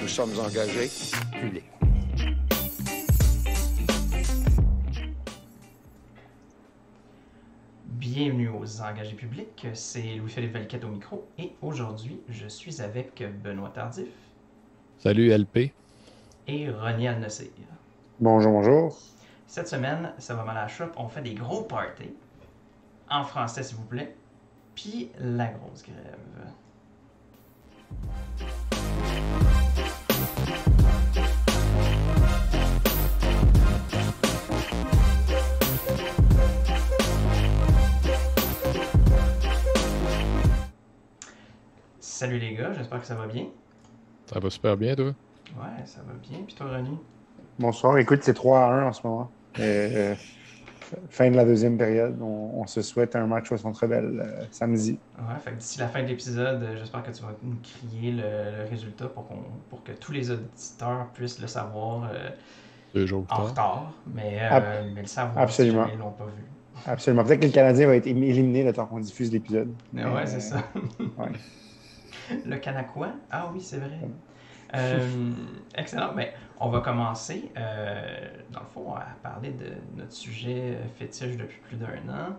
Nous sommes engagés publics. Bienvenue aux Engagés publics, c'est Louis-Philippe Valquette au micro et aujourd'hui je suis avec Benoît Tardif. Salut LP. Et Ronnie Al-Nassir. Bonjour, bonjour. Cette semaine, ça va mal à la shop, on fait des gros parties, en français s'il vous plaît, puis la grosse grève. Salut les gars, j'espère que ça va bien. Ça va super bien, toi? Ouais, ça va bien. Puis toi, Ronnie? Bonsoir. Écoute, c'est 3-1 en ce moment. Fin de la deuxième période. On se souhaite un match au Centre Bell samedi. Ouais, fait que d'ici la fin de l'épisode, j'espère que tu vas nous crier le résultat pour que tous les auditeurs puissent le savoir 2 jours en plus tard. retard, mais le savoir Absolument. si jamais ils l'ont pas vu. Absolument. Peut-être que le Canadien va être éliminé le temps qu'on diffuse l'épisode. Ouais, c'est ça. Ouais. Le Canacois? Ah oui, c'est vrai. Excellent. Mais on va commencer, dans le fond, à parler de notre sujet fétiche depuis plus d'1 an,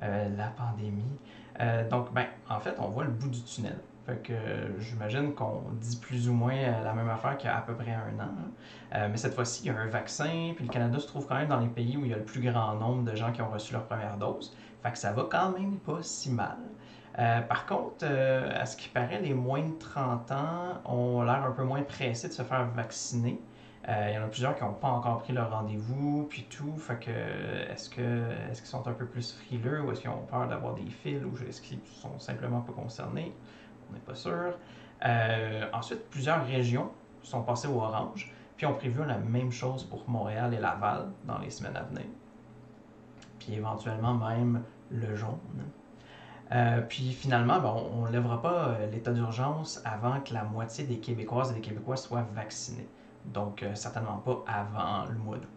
la pandémie. Donc, en fait, on voit le bout du tunnel. Fait que j'imagine qu'on dit plus ou moins la même affaire qu'il y a à peu près 1 an. Mais cette fois-ci, il y a un vaccin, puis le Canada se trouve quand même dans les pays où il y a le plus grand nombre de gens qui ont reçu leur première dose. Fait que ça va quand même pas si mal. Par contre, à ce qui paraît, les moins de 30 ans ont l'air un peu moins pressés de se faire vacciner. Il y en a plusieurs qui n'ont pas encore pris leur rendez-vous, puis tout. Fait que, est-ce qu'ils sont un peu plus frileux ou est-ce qu'ils ont peur d'avoir des fils ou est-ce qu'ils sont simplement pas concernés? On n'est pas sûr. Ensuite, plusieurs régions sont passées au orange, puis ont prévu la même chose pour Montréal et Laval dans les semaines à venir. Puis éventuellement même le jaune. Puis finalement, on ne lèvera pas l'état d'urgence avant que la moitié des Québécoises et des Québécois soient vaccinés. Donc, certainement pas avant le mois d'août.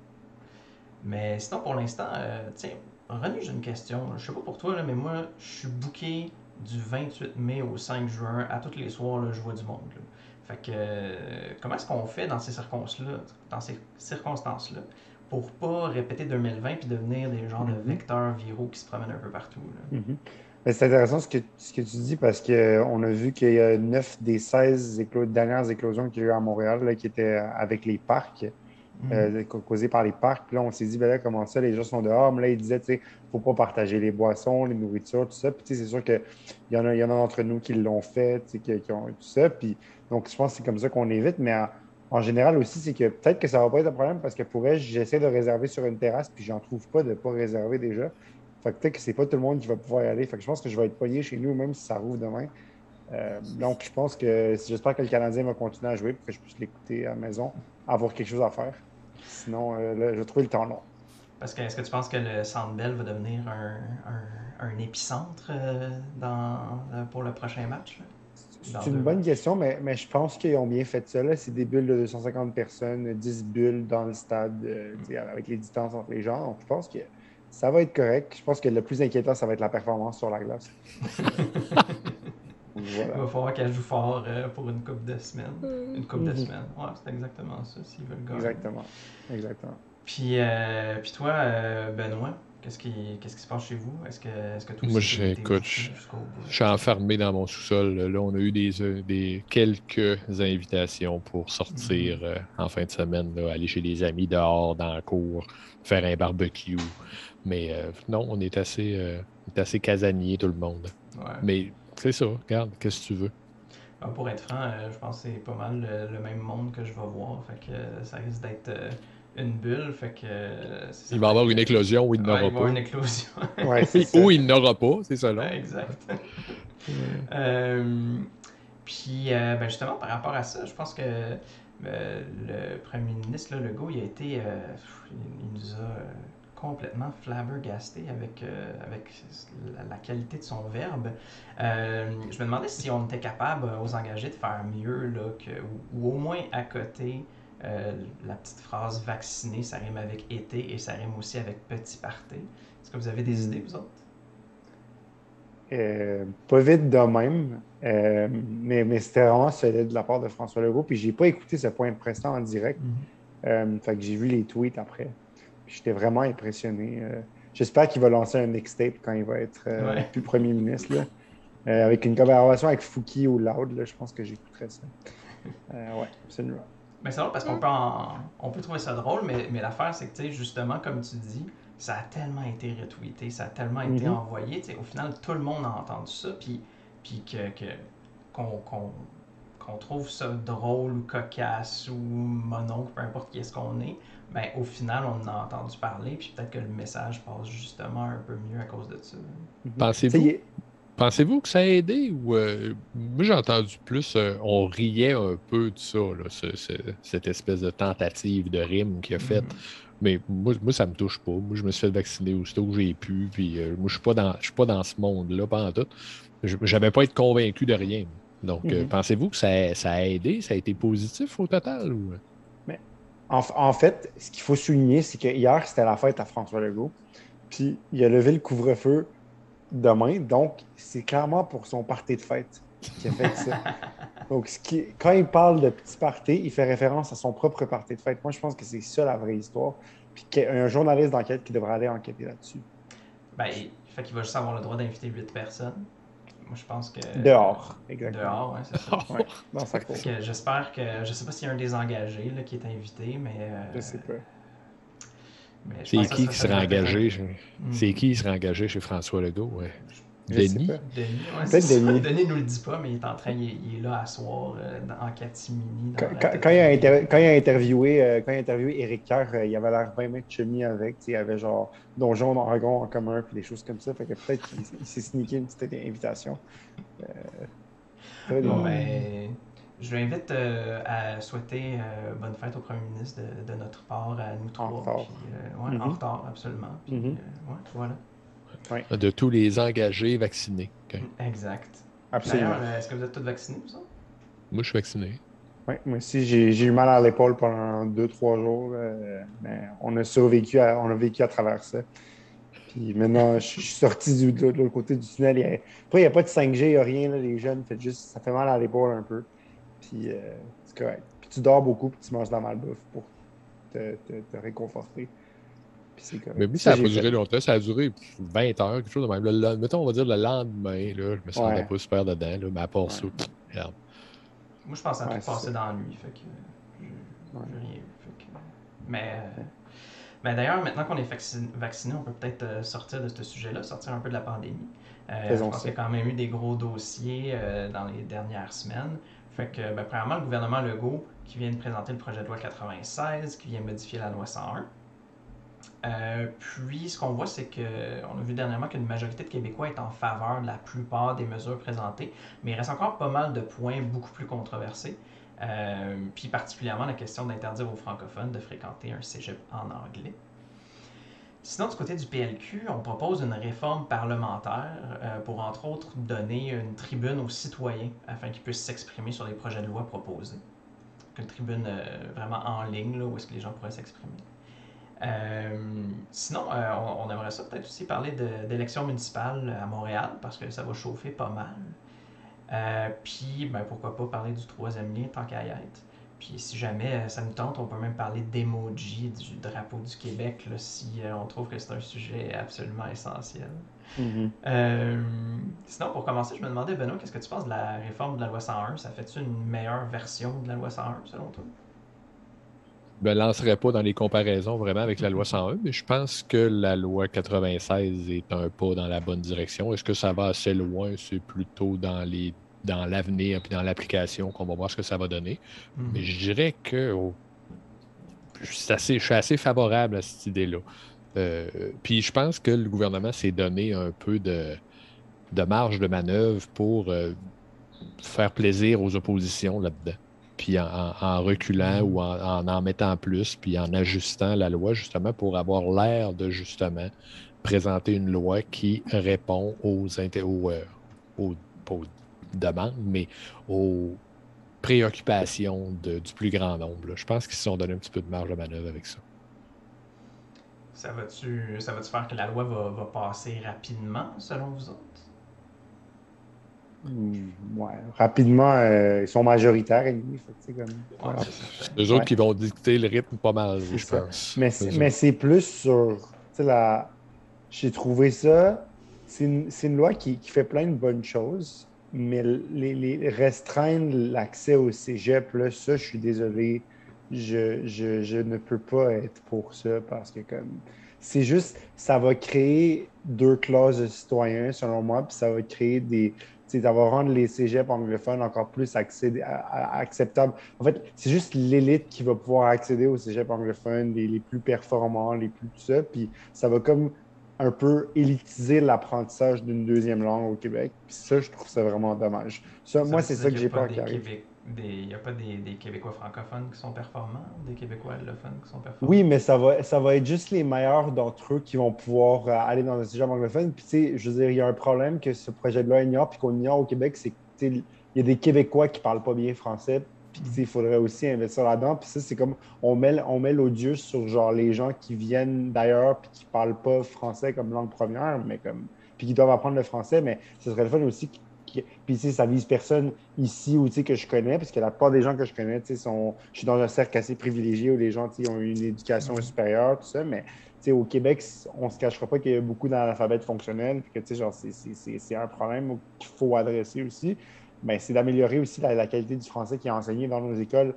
Mais sinon, pour l'instant, tiens, René, j'ai une question. Je sais pas pour toi, là, mais moi, je suis booké du 28 mai au 5 juin. À tous les soirs, là, je vois du monde. Là. Fait que, comment est-ce qu'on fait dans ces circonstances-là pour pas répéter 2020 puis devenir des genres de vecteurs viraux qui se promènent un peu partout? Là? C'est intéressant ce que tu dis parce qu'on a vu qu'il y a 9 des 16 dernières éclosions qu'il y a eu à Montréal là, qui étaient avec les parcs, causées par les parcs. Puis là, on s'est dit, là, comment ça, les gens sont dehors. Mais là, ils disaient, il ne faut pas partager les boissons, les nourritures, tout ça. Puis c'est sûr qu'il y en a d'entre nous qui l'ont fait, qui ont tout ça. Puis donc, je pense que c'est comme ça qu'on évite. Mais en général aussi, c'est que peut-être que ça ne va pas être un problème parce que pour elle, j'essaie de réserver sur une terrasse, puis j'en trouve pas de ne pas réserver déjà. Fait que peut-être que c'est pas tout le monde qui va pouvoir y aller. Fait que je pense que je vais être pogné chez nous, même si ça rouvre demain. Donc, j'espère que le Canadien va continuer à jouer pour que je puisse l'écouter à la maison, avoir quelque chose à faire. Sinon, là, je vais trouver le temps long. Parce que est-ce que tu penses que le Centre Bell va devenir un épicentre pour le prochain match? Là? C'est une bonne question, mais je pense qu'ils ont bien fait ça. Là. C'est des bulles de 250 personnes, 10 bulles dans le stade, avec les distances entre les gens. Donc, je pense que ça va être correct. Je pense que le plus inquiétant, ça va être la performance sur la glace. Voilà. Il va falloir qu'elle joue fort pour une couple de semaines. Une couple de semaines. Ouais, c'est exactement ça, s'ils veulent gagner. Exactement. Puis toi, Benoît, qu'est-ce qui se passe chez vous? Est-ce que tout Moi, écoute, je suis enfermé dans mon sous-sol. Là, on a eu quelques invitations pour sortir en fin de semaine, là, aller chez des amis dehors, dans la cour, faire un barbecue. Mais non, on est assez casanier, tout le monde. Ouais. Mais c'est ça, regarde, qu'est-ce que tu veux? Pour être franc, je pense que c'est pas mal le même monde que je vais voir. Fait que ça risque d'être une bulle. Fait que il va y avoir une éclosion ou il n'aura pas. Il va y avoir une éclosion. Ou il n'aura pas, c'est ça là. Exact. Puis justement, par rapport à ça, je pense que le premier ministre, là, Legault, il nous a complètement flabbergasté avec la qualité de son verbe. Je me demandais si on était capable aux engagés de faire mieux, là, ou au moins à côté la petite phrase vacciné, ça rime avec été et ça rime aussi avec petit party. Est-ce que vous avez des idées, vous autres? Pas vite de même, mais c'était vraiment solide de la part de François Legault. Puis j'ai pas écouté ce point de presse en direct. Fait que j'ai vu les tweets après. Puis j'étais vraiment impressionné. J'espère qu'il va lancer un mixtape quand il va être plus premier ministre. Là. Avec une collaboration avec Fouki ou Loud, là, je pense que j'écouterais ça. Ouais, absolument. Mais c'est drôle parce qu'on on peut trouver ça drôle, mais l'affaire, c'est que, tu sais, justement, comme tu dis, ça a tellement été retweeté, ça a tellement été envoyé. Tu sais, au final, tout le monde a entendu ça, puis qu'on trouve ça drôle ou cocasse ou mononcle, peu importe qui est-ce qu'on est, ben, au final, on en a entendu parler, puis peut-être que le message passe justement un peu mieux à cause de ça. Pensez-vous que ça a aidé ou moi j'ai entendu plus, on riait un peu de ça, là, cette espèce de tentative de rime qu'il a faite. Mais moi, ça me touche pas. Moi, je me suis fait vacciner aussitôt que j'ai pu. Puis moi, je suis pas dans ce monde-là, pas en tout. J'avais pas été convaincu de rien. Donc, pensez-vous que ça a aidé? Ça a été positif au total? Ou... Mais, en fait, ce qu'il faut souligner, c'est que hier, c'était la fête à François Legault. Puis, il a levé le couvre-feu demain. Donc, c'est clairement pour son party de fête qu'il a fait ça. Donc, quand il parle de petit party, il fait référence à son propre party de fête. Moi, je pense que c'est ça la vraie histoire. Puis qu'il y a un journaliste d'enquête qui devrait aller enquêter là-dessus. Ben, fait qu'il va juste avoir le droit d'inviter 8 personnes. Moi, je pense que... Dehors, exactement. Dehors, oui, c'est ça. Ouais, dans sa cour. J'espère que... Je sais pas s'il y a un des engagés là, qui est invité, mais... Je sais pas. C'est qui serait engagé? C'est qui serait engagé chez François Legault? Ouais. Denis? Denis, ouais, peut-être Denis. Denis nous le dit pas, mais il est en train, il est là à soir en catimini. Quand il a interviewé Éric Kerr, il avait l'air bien mettre chummy avec. Il y avait genre Donjon Dragon en commun puis des choses comme ça. Fait que peut-être qu'il s'est sneaké une petite invitation. Bon, ben, je l'invite à souhaiter bonne fête au premier ministre de notre part, à nous trois. En retard. Puis, en retard, absolument. Puis, ouais, voilà. Ouais. De tous les engagés vaccinés. Okay. Exact. Absolument. D'ailleurs, est-ce que vous êtes tous vaccinés, vous autres? Moi, je suis vacciné. Oui, moi aussi, j'ai eu mal à l'épaule pendant 2-3 jours, mais on a survécu, on a vécu à travers ça. Puis maintenant, je suis sorti de l'autre côté du tunnel. Après, il n'y a pas de 5G, il n'y a rien, là, les jeunes, ça fait mal à l'épaule un peu. Puis c'est correct. Puis tu dors beaucoup, puis tu manges de la malbouffe pour te réconforter. Mais oui, ça n'a pas duré longtemps, ça a duré 20 heures, quelque chose de même. Mettons, on va dire le lendemain, là, je me sentais pas super dedans, là, mais à part ça, regarde. Moi, je pensais à tout passer dans la nuit, fait que j'ai rien eu. Fait que... Mais d'ailleurs, maintenant qu'on est vacciné, on peut peut-être sortir de ce sujet-là, sortir un peu de la pandémie. Je pense qu'il y a quand même eu des gros dossiers dans les dernières semaines. Fait que, premièrement, le gouvernement Legault qui vient de présenter le projet de loi 96, qui vient modifier la loi 101. Puis, ce qu'on voit, c'est qu'on a vu dernièrement qu'une majorité de Québécois est en faveur de la plupart des mesures présentées, mais il reste encore pas mal de points beaucoup plus controversés. Puis, particulièrement la question d'interdire aux francophones de fréquenter un cégep en anglais. Sinon, du côté du PLQ, on propose une réforme parlementaire pour, entre autres, donner une tribune aux citoyens afin qu'ils puissent s'exprimer sur les projets de loi proposés. Donc, une tribune vraiment en ligne, là, où est-ce que les gens pourraient s'exprimer. Sinon, on aimerait ça peut-être aussi parler d'élections municipales à Montréal, parce que ça va chauffer pas mal. Puis, pourquoi pas parler du troisième lien tant qu'à y être. Puis, si jamais ça nous tente, on peut même parler d'emoji du drapeau du Québec, là, si on trouve que c'est un sujet absolument essentiel. Sinon, pour commencer, je me demandais, Benoît, qu'est-ce que tu penses de la réforme de la loi 101? Ça fait-tu une meilleure version de la loi 101, selon toi? Je ne me lancerai pas dans les comparaisons vraiment avec la loi 101, mais je pense que la loi 96 est un pas dans la bonne direction. Est-ce que ça va assez loin? C'est plutôt dans l'avenir et dans l'application qu'on va voir ce que ça va donner. Mais je dirais que je suis assez favorable à cette idée-là. Puis je pense que le gouvernement s'est donné un peu de marge de manœuvre pour faire plaisir aux oppositions là-dedans. Puis en reculant ou en mettant plus, puis en ajustant la loi, justement, pour avoir l'air de, justement, présenter une loi qui répond aux demandes, mais aux préoccupation du plus grand nombre. Là. Je pense qu'ils se sont donné un petit peu de marge de manœuvre avec ça. Ça va-tu faire que la loi va passer rapidement, selon vous autres? Ouais. Rapidement, ils sont majoritaires. Ouais, c'est eux autres qui vont dicter le rythme pas mal, je pense. Mais c'est plus sur... J'ai trouvé ça... C'est une loi qui fait plein de bonnes choses, mais les restreindre l'accès au cégep, là, ça, je suis désolé, je ne peux pas être pour ça parce que c'est juste, ça va créer deux classes de citoyens, selon moi, puis ça va créer ça va rendre les cégeps anglophones encore plus acceptables. En fait, c'est juste l'élite qui va pouvoir accéder aux cégeps anglophones, les plus performants, les plus tout ça, puis ça va comme un peu élitiser l'apprentissage d'une deuxième langue au Québec. Puis ça, je trouve ça vraiment dommage. Moi, c'est ça que j'ai peur qu'il arrive. Il n'y a pas des Québécois francophones qui sont performants, des Québécois allophones qui sont performants? Oui, mais ça va être juste les meilleurs d'entre eux qui vont pouvoir aller dans un cégep anglophone. Puis, tu sais, je veux dire, il y a un problème que ce projet de loi ignore, puis qu'on ignore au Québec, c'est qu'il y a des Québécois qui ne parlent pas bien français, puis il faudrait aussi investir là-dedans. Puis ça, c'est comme, on met l'odieux sur genre les gens qui viennent d'ailleurs, puis qui ne parlent pas français comme langue première, mais puis qui doivent apprendre le français, mais ce serait le fun aussi puis, tu sais, ça vise personne ici ou, tu sais, que je connais, parce que la plupart des gens que je connais, tu sais, je suis dans un cercle assez privilégié où les gens, tu sais, ont une éducation supérieure, tout ça, mais, tu sais, au Québec, on se cachera pas qu'il y a beaucoup d'analphabètes fonctionnels, puis que, tu sais, genre, c'est un problème qu'il faut adresser aussi. Bien, c'est d'améliorer aussi la qualité du français qui est enseigné dans nos écoles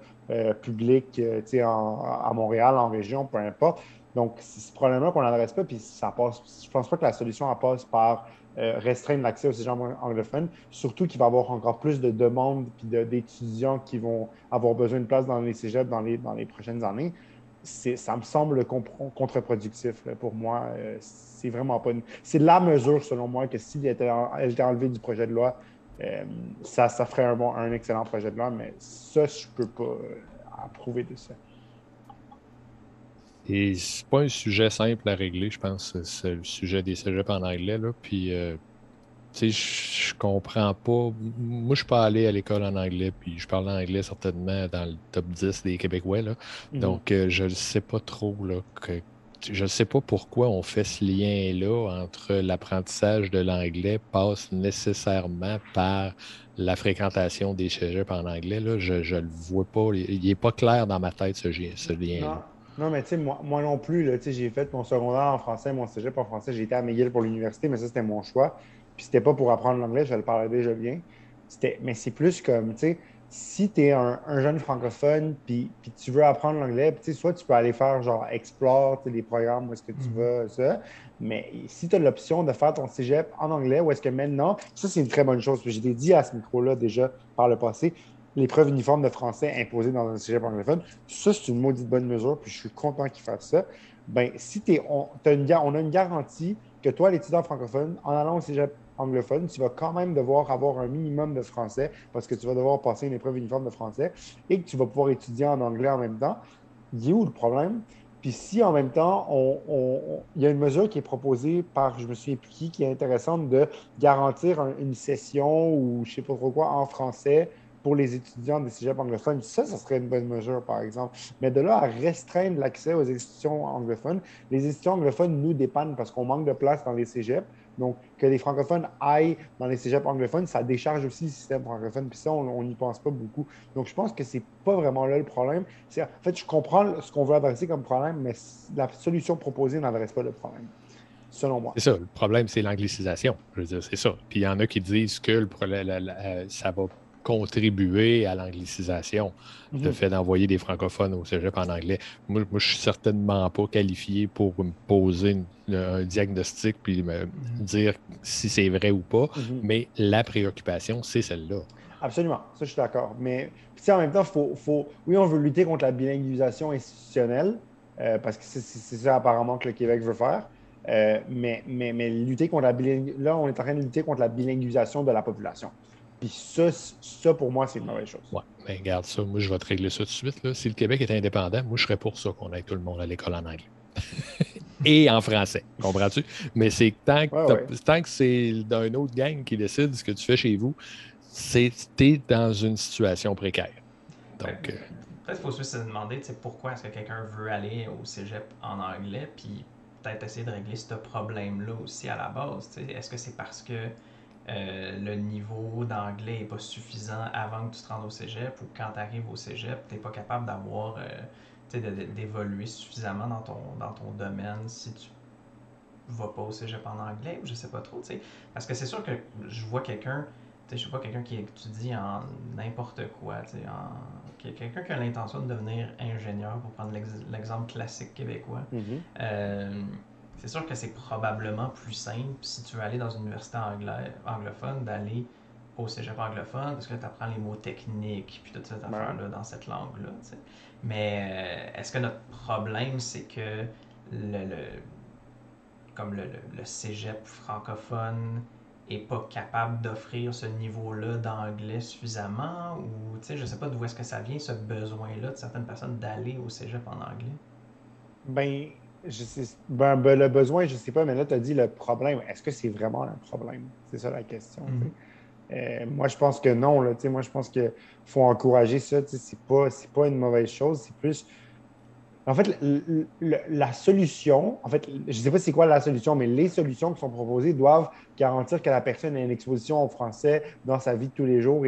publiques, tu sais, à Montréal, en région, peu importe. Donc, c'est ce problème-là qu'on n'adresse pas, puis ça passe. Je pense pas que la solution, elle passe par restreindre l'accès aux cégeps anglophones, surtout qu'il va y avoir encore plus de demandes puis d'étudiants qui vont avoir besoin de place dans les cégeps dans les prochaines années. Ça me semble contre-productif là, pour moi. C'est vraiment pas C'est la mesure, selon moi, que s'il était enlevé du projet de loi, ça ferait un excellent projet de loi, mais ça, je peux pas approuver de ça. Et c'est pas un sujet simple à régler, je pense, c'est le sujet des cégeps en anglais. Là. Puis, tu sais, je comprends pas. Moi, je suis pas allé à l'école en anglais, puis je parle anglais certainement dans le top 10 des Québécois. Là. Donc, je ne sais pas trop. Là, je ne sais pas pourquoi on fait ce lien-là entre l'apprentissage de l'anglais passe nécessairement par la fréquentation des cégeps en anglais. Là. Je ne le vois pas. Il n'est pas clair dans ma tête, ce lien-là. Non, mais tu sais, moi non plus, là, j'ai fait mon secondaire en français, mon cégep en français. J'ai été à McGill pour l'université, mais ça, c'était mon choix. Puis c'était pas pour apprendre l'anglais, je le parlais déjà bien. Mais c'est plus comme, tu sais, si tu es un jeune francophone, puis tu veux apprendre l'anglais, tu sais, soit tu peux aller faire genre Explore, les programmes où est-ce que tu vas, ça. Mais si tu as l'option de faire ton cégep en anglais, ou est-ce que maintenant, ça, c'est une très bonne chose. Puis j'ai dit à ce micro-là déjà par le passé, l'épreuve uniforme de français imposée dans un cégep anglophone, ça, c'est une maudite bonne mesure, puis je suis content qu'ils fassent ça. Ben, si on a une garantie que toi, l'étudiant francophone, en allant au cégep anglophone, tu vas quand même devoir avoir un minimum de français parce que tu vas devoir passer une épreuve uniforme de français et que tu vas pouvoir étudier en anglais en même temps. Il est où le problème? Puis si en même temps, il y a une mesure qui est proposée par, je me souviens plus qui est intéressante, de garantir une session ou je ne sais pas trop quoi en français pour les étudiants des cégeps anglophones. Ça serait une bonne mesure, par exemple. Mais de là à restreindre l'accès aux institutions anglophones, les institutions anglophones nous dépannent parce qu'on manque de place dans les cégeps. Donc, que les francophones aillent dans les cégeps anglophones, ça décharge aussi le système francophone. Puis ça, on n'y pense pas beaucoup. Donc, je pense que c'est pas vraiment là le problème. En fait, je comprends ce qu'on veut adresser comme problème, mais la solution proposée n'adresse pas le problème, selon moi. C'est ça. Le problème, c'est l'anglicisation. Je veux dire, c'est ça. Puis il y en a qui disent que ça va contribuer à l'anglicisation, le fait d'envoyer des francophones au cégep en anglais. Moi, je suis certainement pas qualifié pour me poser un diagnostic puis me dire si c'est vrai ou pas, mais la préoccupation, c'est celle-là. Absolument, ça, je suis d'accord. Mais en même temps, oui, on veut lutter contre la bilinguisation institutionnelle, parce que c'est ça apparemment que le Québec veut faire. Mais lutter contre là, on est en train de lutter contre la bilinguisation de la population. Puis ça, pour moi, c'est une mauvaise chose. Oui, mais regarde ça. Moi, je vais te régler ça tout de suite. Là. Si le Québec est indépendant, moi, je serais pour ça qu'on aille tout le monde à l'école en anglais. Et en français. Comprends-tu? Mais c'est tant que c'est d'un autre gang qui décide ce que tu fais chez vous, t'es dans une situation précaire. Donc, peut-être qu'il faut aussi se demander pourquoi est-ce que quelqu'un veut aller au cégep en anglais, puis peut-être essayer de régler ce problème-là aussi à la base. Est-ce que c'est parce que le niveau d'anglais n'est pas suffisant avant que tu te rendes au cégep, ou quand tu arrives au cégep, tu n'es pas capable d'avoir d'évoluer suffisamment dans ton domaine si tu vas pas au cégep en anglais, ou je sais pas trop, parce que c'est sûr que je vois quelqu'un, je sais pas, quelqu'un qui étudie en n'importe quoi, quelqu'un qui a l'intention de devenir ingénieur, pour prendre l'exemple classique québécois. C'est sûr que c'est probablement plus simple si tu veux aller dans une université anglophone d'aller au cégep anglophone, parce que là tu apprends les mots techniques puis toute cette affaire-là dans cette langue-là. Mais est-ce que notre problème, c'est que le cégep francophone est pas capable d'offrir ce niveau-là d'anglais suffisamment, ou je sais pas d'où est-ce que ça vient, ce besoin-là de certaines personnes d'aller au cégep en anglais? Le besoin, je sais pas, mais là, tu as dit le problème. Est-ce que c'est vraiment un problème? C'est ça la question. Moi, je pense que non. Là, moi, je pense qu'il faut encourager ça. C'est pas une mauvaise chose. C'est plus. En fait, la solution, je ne sais pas c'est quoi la solution, mais les solutions qui sont proposées doivent garantir que la personne ait une exposition au français dans sa vie de tous les jours.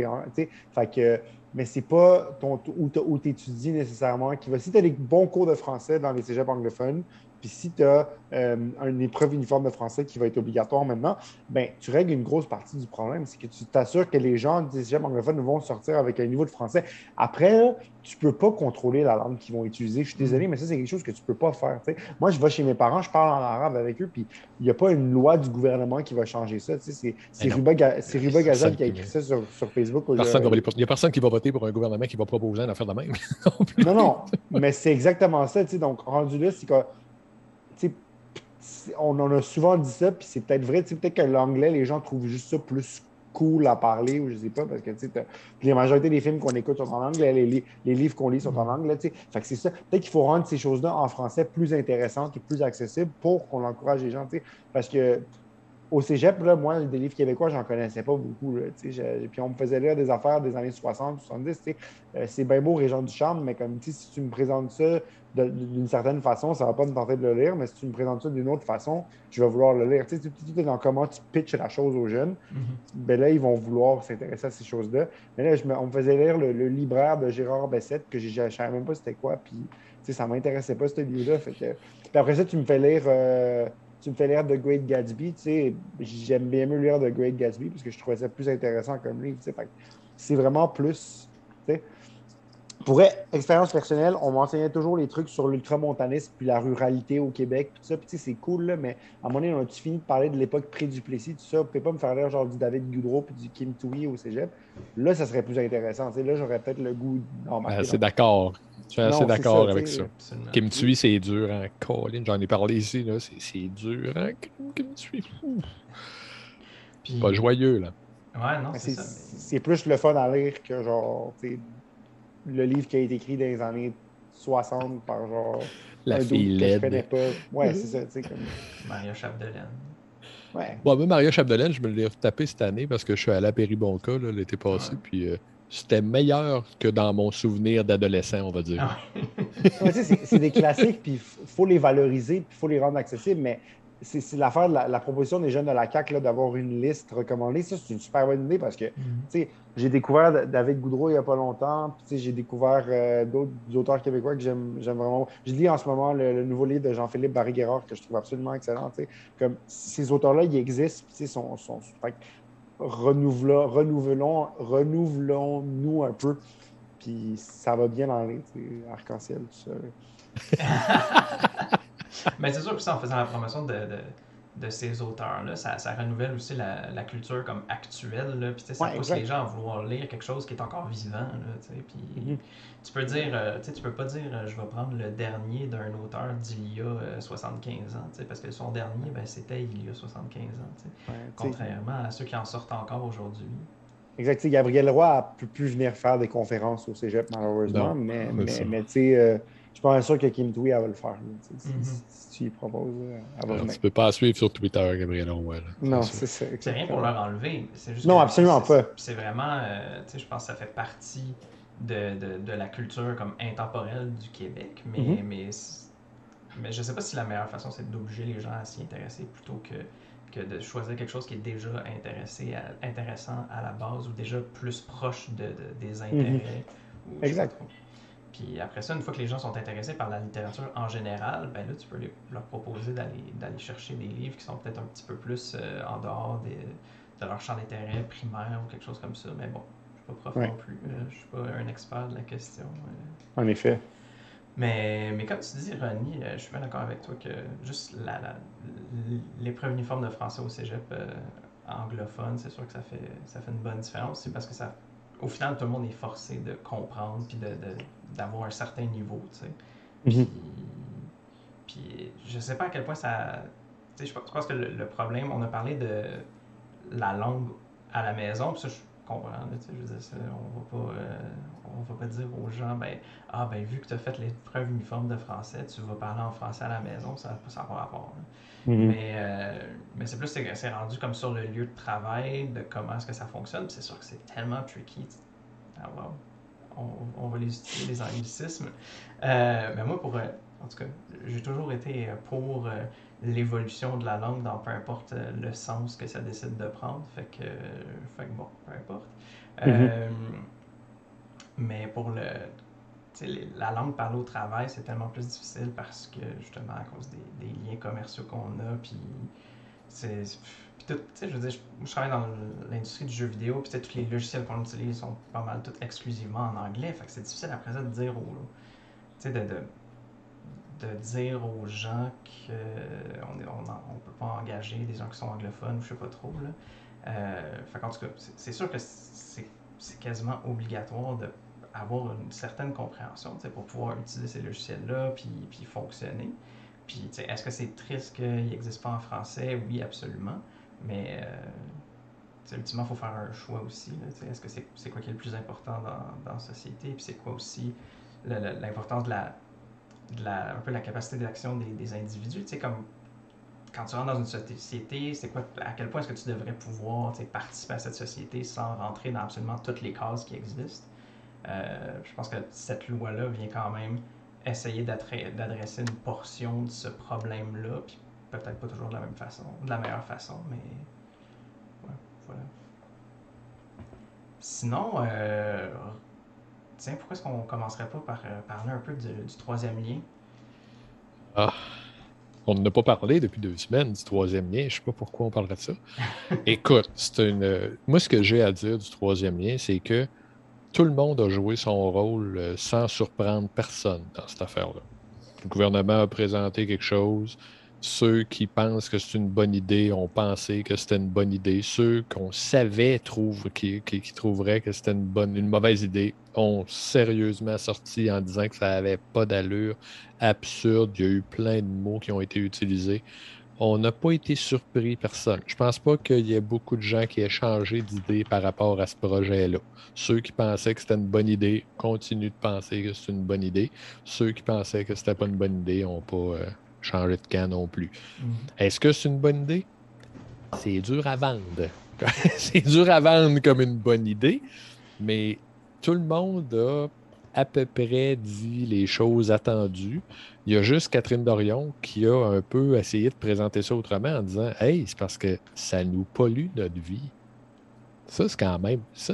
Mais ce n'est pas où tu étudies nécessairement qui va. Si tu as des bons cours de français dans les cégeps anglophones, puis si tu as une épreuve uniforme de français qui va être obligatoire maintenant, ben, tu règles une grosse partie du problème. C'est que tu t'assures que les gens des cégeps anglophones vont sortir avec un niveau de français. Après, là, tu ne peux pas contrôler la langue qu'ils vont utiliser. Je suis désolé, mais ça, c'est quelque chose que tu ne peux pas faire. T'sais. Moi, je vais chez mes parents, je parle en arabe avec eux, puis il n'y a pas une loi du gouvernement qui va changer ça. C'est Ruba Gazal qui a écrit ça sur Facebook. Il n'y a personne qui va voter pour un gouvernement qui va proposer une affaire de même. Non, mais c'est exactement ça. Donc, rendu là, c'est que on en a souvent dit ça, puis c'est peut-être vrai. Peut-être que l'anglais, les gens trouvent juste ça plus cool à parler, ou je sais pas, parce que la majorité des films qu'on écoute sont en anglais, les livres qu'on lit sont en anglais. Fait que c'est ça. Peut-être qu'il faut rendre ces choses-là en français plus intéressantes et plus accessibles pour qu'on encourage les gens. Parce que au cégep, là, moi, des livres québécois, j'en connaissais pas beaucoup. Là, puis on me faisait lire des affaires des années 60, 70. C'est bien beau, Régent Ducharme, mais comme si tu me présentes ça d'une certaine façon, ça ne va pas me tenter de le lire, mais si tu me présentes ça d'une autre façon, je vais vouloir le lire. Tout est dans comment tu pitches la chose aux jeunes. Ben là, ils vont vouloir s'intéresser à ces choses-là. Mais là, on me faisait lire le libraire de Gérard Bessette, que je ne savais même pas c'était quoi, puis ça ne m'intéressait pas, ce livre-là. Puis après ça, tu me fais lire The Great Gatsby. J'aime bien mieux lire The Great Gatsby parce que je trouvais ça plus intéressant comme livre. C'est vraiment plus. Pour expérience personnelle, on m'enseignait toujours les trucs sur l'ultramontanisme puis la ruralité au Québec. Tout ça, puis c'est cool, là, mais à un moment donné, on a-tu fini de parler de l'époque pré-Duplessis, tout ça? Vous ne pouvez pas me faire lire genre du David Goudreau puis du Kim Toohey au cégep. Là, ça serait plus intéressant. Là, j'aurais peut-être le goût d'embarquer. C'est d'accord. Je suis assez d'accord avec ça. Kim Toohey, c'est dur, hein? Colin, j'en ai parlé ici, là. C'est dur, hein? Kim Toohey. Puis... Pas joyeux, là. Ouais, non, c'est plus le fun à lire que genre, le livre qui a été écrit dans les années 60 par genre la fille laide. Que je connais pas. Ouais, c'est ça, tu sais, comme Maria Chapdelaine. Ouais. Bon, moi, Maria Chapdelaine, je me l'ai retapé cette année parce que je suis allé à Péribonca l'été passé, puis c'était meilleur que dans mon souvenir d'adolescent, on va dire. Ouais, c'est des classiques, puis il faut les valoriser, puis il faut les rendre accessibles, mais c'est l'affaire de la proposition des jeunes de la CAQ d'avoir une liste recommandée. Ça, c'est une super bonne idée parce que j'ai découvert David Goudreau il n'y a pas longtemps. Puis j'ai découvert d'autres auteurs québécois que j'aime vraiment. Je lis en ce moment le nouveau livre de Jean-Philippe Barry-Guerrard que je trouve absolument excellent. Comme ces auteurs-là, ils existent. Renouvelons-nous un peu. Puis ça va bien aller. Arc-en-ciel, tout ça. Mais c'est sûr que ça, en faisant la promotion de ces auteurs-là, ça renouvelle aussi la culture comme actuelle. Là. Puis ça pousse les gens à vouloir lire quelque chose qui est encore vivant. Là, puis tu peux dire, tu peux pas dire je vais prendre le dernier d'un auteur d'il y a 75 ans, parce que son dernier, c'était il y a 75 ans. Contrairement à ceux qui en sortent encore aujourd'hui. Exact. Gabriel Roy ne peut plus venir faire des conférences au cégep, malheureusement. Non, mais tu sais. suis pas sûr que Kim Twee, elle va le faire. Si tu lui proposes, elle va Alors, venir. tu peux pas suivre sur Twitter, Gabriel Orwell. Non, c'est ça. C'est rien pour leur enlever. C'est juste non, absolument pas. C'est vraiment, je pense que ça fait partie de la culture comme intemporelle du Québec, mais je sais pas si la meilleure façon, c'est d'obliger les gens à s'y intéresser plutôt que de choisir quelque chose qui est déjà intéressant à la base ou déjà plus proche des intérêts. Exact. Puis après ça, une fois que les gens sont intéressés par la littérature en général, ben là, tu peux leur proposer d'aller chercher des livres qui sont peut-être un petit peu plus en dehors de leur champ d'intérêt primaire ou quelque chose comme ça. Mais bon, je suis pas prof non plus. Je suis pas un expert de la question. En effet. Mais comme tu dis, Ronnie, je suis bien d'accord avec toi que juste l'épreuve uniforme de français au cégep anglophone, c'est sûr que ça fait une bonne différence. C'est parce que au final, tout le monde est forcé de comprendre puis d'avoir un certain niveau, tu sais. Puis je sais pas à quel point ça... Tu sais, je pense que le problème, on a parlé de la langue à la maison, puis ça, je comprends, là, tu sais, je veux dire, on va pas dire aux gens, vu que tu as fait l'épreuve uniforme de français, tu vas parler en français à la maison, ça n'a pas rapport. Mais c'est plus, c'est rendu comme sur le lieu de travail, de comment est-ce que ça fonctionne, puis c'est sûr que c'est tellement tricky. Ah wow, on va les utiliser, les anglicismes. Mais moi, en tout cas, j'ai toujours été pour l'évolution de la langue dans peu importe le sens que ça décide de prendre. Fait que bon, peu importe. Mais pour la langue parlée au travail, c'est tellement plus difficile parce que, justement, à cause des liens commerciaux qu'on a, puis tout, tu sais, je veux dire, je travaille dans l'industrie du jeu vidéo, puis tous les logiciels qu'on utilise sont pas mal tous exclusivement en anglais, fait que c'est difficile après ça de dire de dire aux gens qu'on peut pas engager des gens qui sont anglophones, ou je sais pas trop, là. Fait qu'en tout cas, c'est sûr que c'est quasiment obligatoire d'avoir une certaine compréhension, pour pouvoir utiliser ces logiciels-là, puis fonctionner. Puis, est-ce que c'est triste qu'il n'existe pas en français? Oui, absolument. Mais, ultimement, il faut faire un choix aussi. Est-ce que c'est quoi qui est le plus important dans la société? Puis c'est quoi aussi l'importance un peu la capacité d'action des individus? Comme quand tu rentres dans une société, c'est quoi, à quel point est-ce que tu devrais pouvoir participer à cette société sans rentrer dans absolument toutes les cases qui existent? Je pense que cette loi-là vient quand même essayer d'adresser une portion de ce problème-là, puis peut-être pas toujours de la meilleure façon, mais ouais, voilà. Sinon, tiens, pourquoi est-ce qu'on commencerait pas par parler un peu du troisième lien? On n'a pas parlé depuis 2 semaines du troisième lien. Je ne sais pas pourquoi on parlerait de ça. Écoute, moi, ce que j'ai à dire du troisième lien, c'est que tout le monde a joué son rôle sans surprendre personne dans cette affaire-là. Le gouvernement a présenté quelque chose. Ceux qui pensent que c'est une bonne idée ont pensé que c'était une bonne idée. Ceux qu'on savait qui trouveraient que c'était une mauvaise idée ont sérieusement sorti en disant que ça n'avait pas d'allure, absurde. Il y a eu plein de mots qui ont été utilisés. On n'a pas été surpris, personne. Je pense pas qu'il y ait beaucoup de gens qui aient changé d'idée par rapport à ce projet-là. Ceux qui pensaient que c'était une bonne idée continuent de penser que c'est une bonne idée. Ceux qui pensaient que c'était pas une bonne idée n'ont pas changé de camp non plus. Est-ce que c'est une bonne idée? C'est dur à vendre. C'est dur à vendre comme une bonne idée, mais tout le monde a à peu près dit les choses attendues. Il y a juste Catherine Dorion qui a un peu essayé de présenter ça autrement en disant « Hey, c'est parce que ça nous pollue notre vie. » Ça,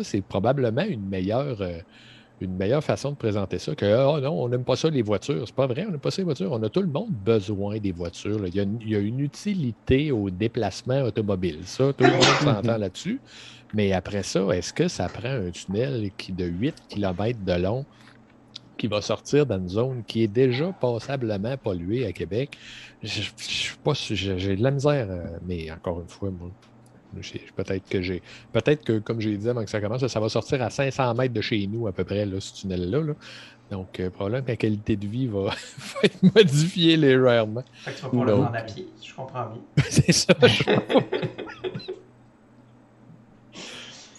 c'est probablement une meilleure façon de présenter ça que « Oh non, on n'aime pas ça les voitures. » C'est pas vrai, on n'aime pas ça les voitures. On a tout le monde besoin des voitures. Là. Il y a une utilité au déplacement automobile. Ça, tout le monde s'entend là-dessus. Mais après ça, est-ce que ça prend un tunnel de 8 km de long qui va sortir dans une zone qui est déjà passablement polluée à Québec? J'ai de la misère, mais encore une fois, moi, peut-être que, comme j'ai dit avant que ça commence, ça va sortir à 500 mètres de chez nous à peu près, là, ce tunnel-là. Là. Donc, probablement que la qualité de vie va être modifiée légèrement. Fait que tu vas pouvoir le prendre à pied, si je comprends bien. C'est ça,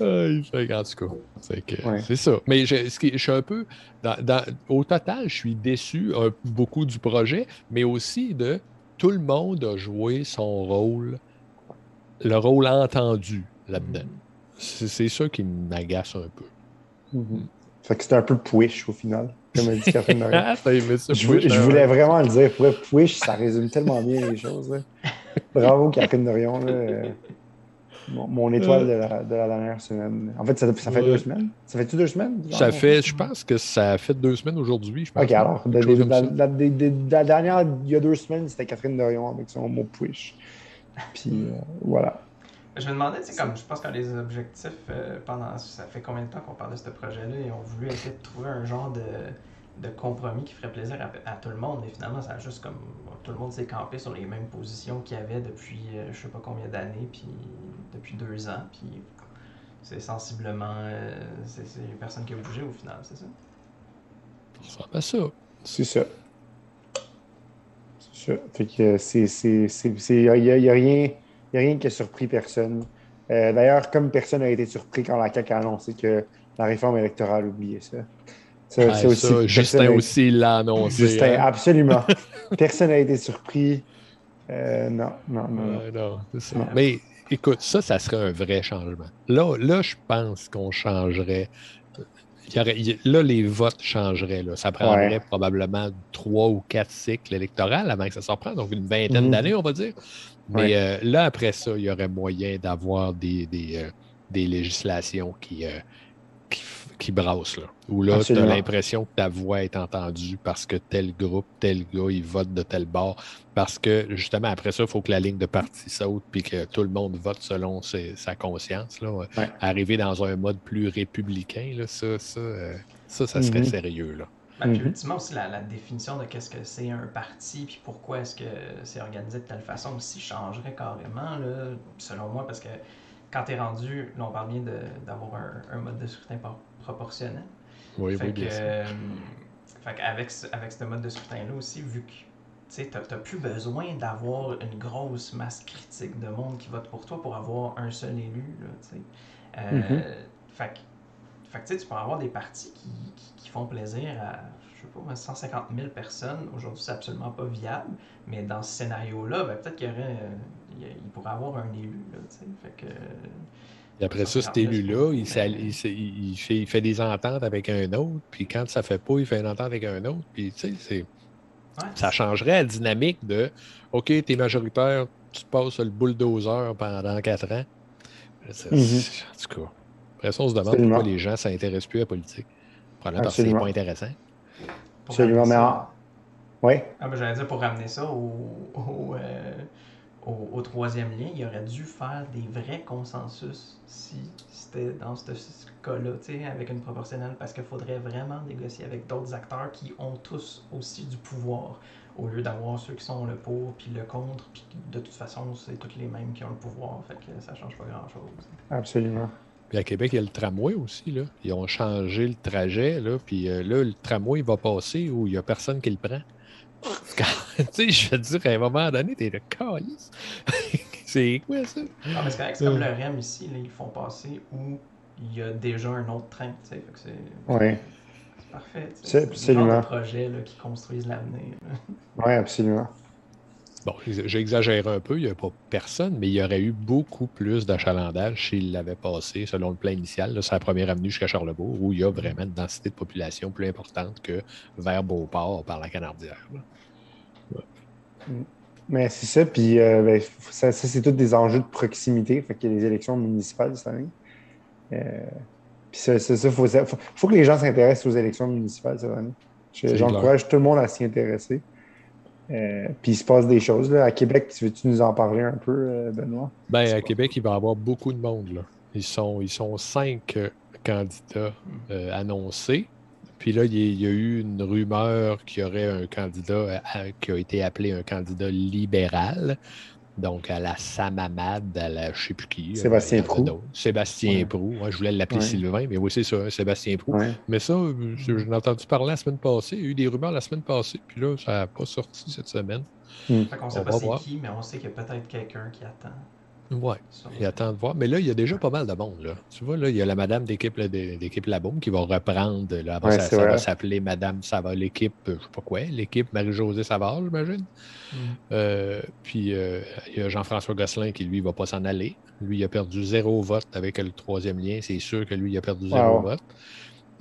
En tout cas, c'est ça. Mais je suis un peu... au total, je suis déçu beaucoup du projet, mais aussi de tout le monde a joué son rôle, le rôle entendu là-dedans. C'est ça qui m'agace un peu. Fait que c'était un peu push au final, comme a dit Catherine Dorion. Je Push, voulais vraiment le dire. Pour push, ça résume tellement bien les choses. Là. Bravo, Catherine Dorion. Là. Mon étoile de la dernière semaine. En fait, ça fait 2 semaines. Ça fait-tu 2 semaines? Je pense que ça a fait 2 semaines aujourd'hui. OK, alors, la dernière, il y a 2 semaines, c'était Catherine Dorion avec son mot push. Puis voilà. Je me demandais, comme je pense que les objectifs, ça fait combien de temps qu'on parle de ce projet-là et on voulait essayer de trouver un genre de compromis qui ferait plaisir à tout le monde. Et finalement, ça a juste comme tout le monde s'est campé sur les mêmes positions qu'il y avait depuis je sais pas combien d'années, puis depuis 2 ans. Puis c'est sensiblement, c'est personne qui a bougé au final, c'est ça? Ça ressemble à ça. C'est ça. Fait que il n'y a rien qui a surpris personne. D'ailleurs, comme personne n'a été surpris quand la CAQ a annoncé que la réforme électorale oubliait ça. Justin aussi l'a annoncé. Justin, absolument. Personne n'a été surpris. Non. C'est ça. Non. Mais écoute, ça serait un vrai changement. Là je pense qu'on changerait. Là, les votes changeraient. Là. Ça prendrait probablement 3 ou 4 cycles électoraux avant que ça s'en prenne, donc une vingtaine d'années, on va dire. Mais là, après ça, il y aurait moyen d'avoir des législations qui brassent. Là. Où là, tu as l'impression que ta voix est entendue parce que tel groupe, tel gars, il vote de tel bord. Parce que, justement, après ça, il faut que la ligne de parti saute puis que tout le monde vote selon sa conscience. Là. Arriver dans un mode plus républicain, là, ça serait sérieux. Là. Puis ultimement aussi, la définition de qu'est-ce que c'est un parti puis pourquoi est-ce que c'est organisé de telle façon aussi changerait carrément, là, selon moi, parce que quand tu es rendu, là on parle bien d'avoir un mode de scrutin proportionnel. Oui, fait bien sûr. Fait qu'avec ce mode de scrutin-là aussi, vu que tu n'as plus besoin d'avoir une grosse masse critique de monde qui vote pour toi pour avoir un seul élu. Là, fait que tu peux avoir des partis qui font plaisir à, je sais pas, 150 000 personnes. Aujourd'hui, c'est absolument pas viable. Mais dans ce scénario-là, peut-être qu'il pourrait avoir un élu. Là, fait que, et après ça, cet élu-là, il fait des ententes avec un autre. Puis quand ça fait pas, il fait une entente avec un autre. Puis tu sais, ça changerait la dynamique de OK, t'es majoritaire, tu te passes le bulldozer pendant 4 ans. En tout cas. Après ça, on se demande pourquoi les gens ne s'intéressent plus à la politique. Probablement parce que c'est pas intéressant. Absolument, mais oui. J'allais dire, pour ramener ça au troisième lien, il aurait dû faire des vrais consensus si c'était dans ce cas-là, avec une proportionnelle, parce qu'il faudrait vraiment négocier avec d'autres acteurs qui ont tous aussi du pouvoir, au lieu d'avoir ceux qui sont le pour puis le contre, puis de toute façon, c'est tous les mêmes qui ont le pouvoir, fait que ça change pas grand-chose. Absolument. Puis à Québec, il y a le tramway aussi. Là. Ils ont changé le trajet. Là, puis là, le tramway il va passer où il n'y a personne qui le prend. Tu sais, je veux dire, à un moment donné, t'es le calice. C'est quoi ça? Non, mais c'est comme le REM ici, là, ils font passer où il y a déjà un autre train. Fait que c'est parfait. C'est absolument. Le genre de projet là, qui construisent l'avenir. Oui, absolument. Bon, j'exagère un peu, il n'y a pas personne, mais il y aurait eu beaucoup plus d'achalandage s'il l'avait passé selon le plan initial. C'est la première avenue jusqu'à Charlebourg, où il y a vraiment une densité de population plus importante que vers Beauport par la Canardière. Mais c'est ça, puis ça c'est tous des enjeux de proximité, fait qu'il y a les élections municipales cette année. Puis ça, faut que les gens s'intéressent aux élections municipales cette année. J'encourage tout le monde à s'y intéresser. Puis il se passe des choses. Là. À Québec, veux-tu nous en parler un peu, Benoît? À Québec, il va y avoir beaucoup de monde. Là. Ils sont 5 candidats annoncés. Puis là, il y a eu une rumeur qu'il y aurait un candidat qui a été appelé un candidat libéral. Donc, à la Samamad, à la je ne sais plus qui. Sébastien Proulx. Sébastien Proulx. Ouais, je voulais l'appeler Sylvain, mais oui, c'est ça, Sébastien Proulx. Ouais. Mais ça, je l'ai entendu parler la semaine passée. Il y a eu des rumeurs la semaine passée, puis là, ça n'a pas sorti cette semaine. Fait qu'on ne sait pas c'est qui, mais on sait qu'il y a peut-être quelqu'un qui attend. Ouais, il attend de voir. Mais là, il y a déjà pas mal de monde. Là. Tu vois, là, il y a la madame d'équipe Labaume qui va reprendre. Là, Ouais, c'est ça va vrai. s'appeler Madame Savard, l'équipe, je sais pas quoi, l'équipe Marie-Josée Savard, j'imagine. Puis il y a Jean-François Gosselin qui, lui, va pas s'en aller. Lui, il a perdu 0 vote avec le troisième lien. C'est sûr que lui, il a perdu 0 Wow. vote.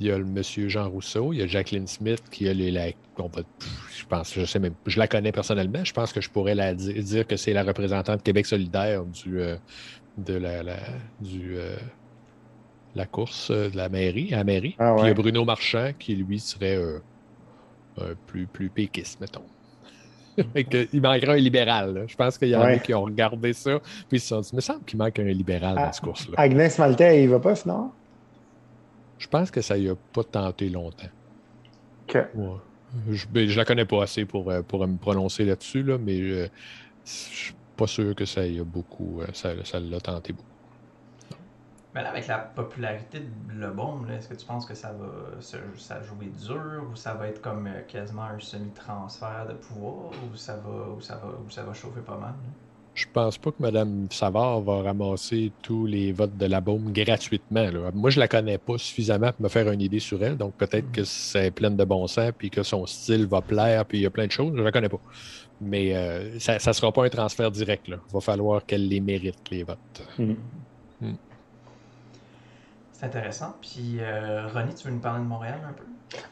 Il y a le monsieur Jean Rousseau, il y a Jacqueline Smith qui a je pense, je sais même, je la connais personnellement. Je pense que je pourrais dire que c'est la représentante Québec solidaire de la course de la mairie, à la mairie. Ah Puis il y a ouais. Bruno Marchand qui, lui, serait plus péquiste, mettons. Il manquerait un libéral. Là. Je pense qu'il y en a Ouais. qui ont regardé ça, puis ils se sont dit, il me semble qu'il manque un libéral dans Ah, ce course-là. Agnès Maltais, il va pas, non? Je pense que ça y a pas tenté longtemps. OK. Ouais. Je la connais pas assez pour me prononcer là-dessus, là, mais je suis pas sûr que ça y a beaucoup. Ça l'a tenté beaucoup. Mais là, avec la popularité de Le Bon, est-ce que tu penses que ça va jouer dur ou ça va être comme quasiment un semi-transfert de pouvoir ou ça va chauffer pas mal? Là? Je pense pas que Mme Savard va ramasser tous les votes de la Beaume gratuitement. Là. Moi, je la connais pas suffisamment pour me faire une idée sur elle, donc peut-être que c'est pleine de bon sens, puis que son style va plaire, puis il y a plein de choses. Je la connais pas. Mais ça ne sera pas un transfert direct. Là. Il va falloir qu'elle les mérite, les votes. C'est intéressant. Puis, Ronnie, tu veux nous parler de Montréal un peu?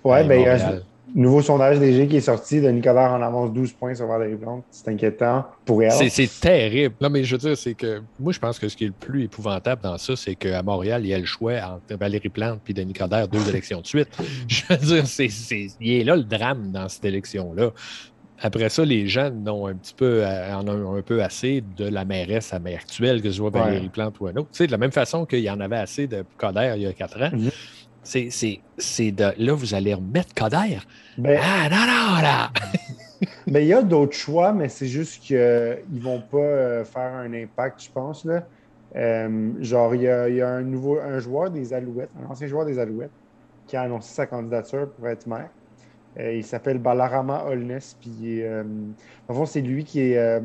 Ouais, Hey, ben, il y a un Montréal. nouveau sondage DG qui est sorti. Denis Coderre en avance 12 points sur Valérie Plante. C'est inquiétant pour elle. C'est terrible. Non, mais je veux dire, c'est que moi, je pense que ce qui est le plus épouvantable dans ça, c'est qu'à Montréal, il y a le choix entre Valérie Plante et Denis Coderre, 2 élections de suite. Je veux dire, il est là le drame dans cette élection-là. Après ça, les gens en ont un peu assez de la mairesse actuelle, que ce soit Valérie Plante ou un autre. Tu sais, de la même façon qu'il y en avait assez de Coderre il y a 4 ans. Là, vous allez remettre Coderre. Ben, Ah, non, là! ben, il y a d'autres choix, mais c'est juste qu'ils ne vont pas faire un impact, je pense. Là. Genre, il y a un joueur des Alouettes, un ancien joueur des Alouettes, qui a annoncé sa candidature pour être maire. Il s'appelle Balarama Holness. Puis, en fond, c'est lui qui est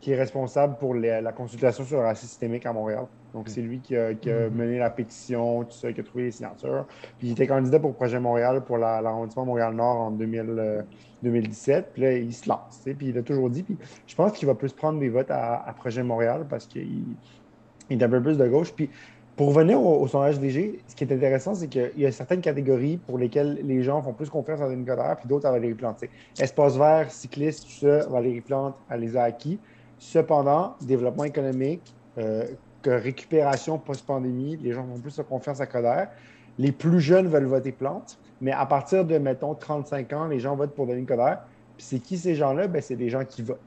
responsable pour la consultation sur le racisme systémique à Montréal. Donc, c'est lui qui a mené la pétition, tout ça, qui a trouvé les signatures. Puis, il était candidat pour Projet Montréal pour l'arrondissement Montréal-Nord en 2017. Puis là, il se lance. Puis, il a toujours dit. Puis, je pense qu'il va plus prendre des votes à Projet Montréal parce qu'il est un peu plus de gauche. Puis, pour revenir au sondage DG, ce qui est intéressant, c'est qu'il y a certaines catégories pour lesquelles les gens font plus confiance à Denis Coderre, puis d'autres à Valérie Plante. Espace vert, cycliste, tout ça, Valérie Plante, elle les a acquis. Cependant, développement économique, récupération post-pandémie, les gens font plus confiance à Coderre. Les plus jeunes veulent voter Plante, mais à partir de, mettons, 35 ans, les gens votent pour Denis Coderre. Puis c'est qui ces gens-là? Ben, c'est des gens qui votent.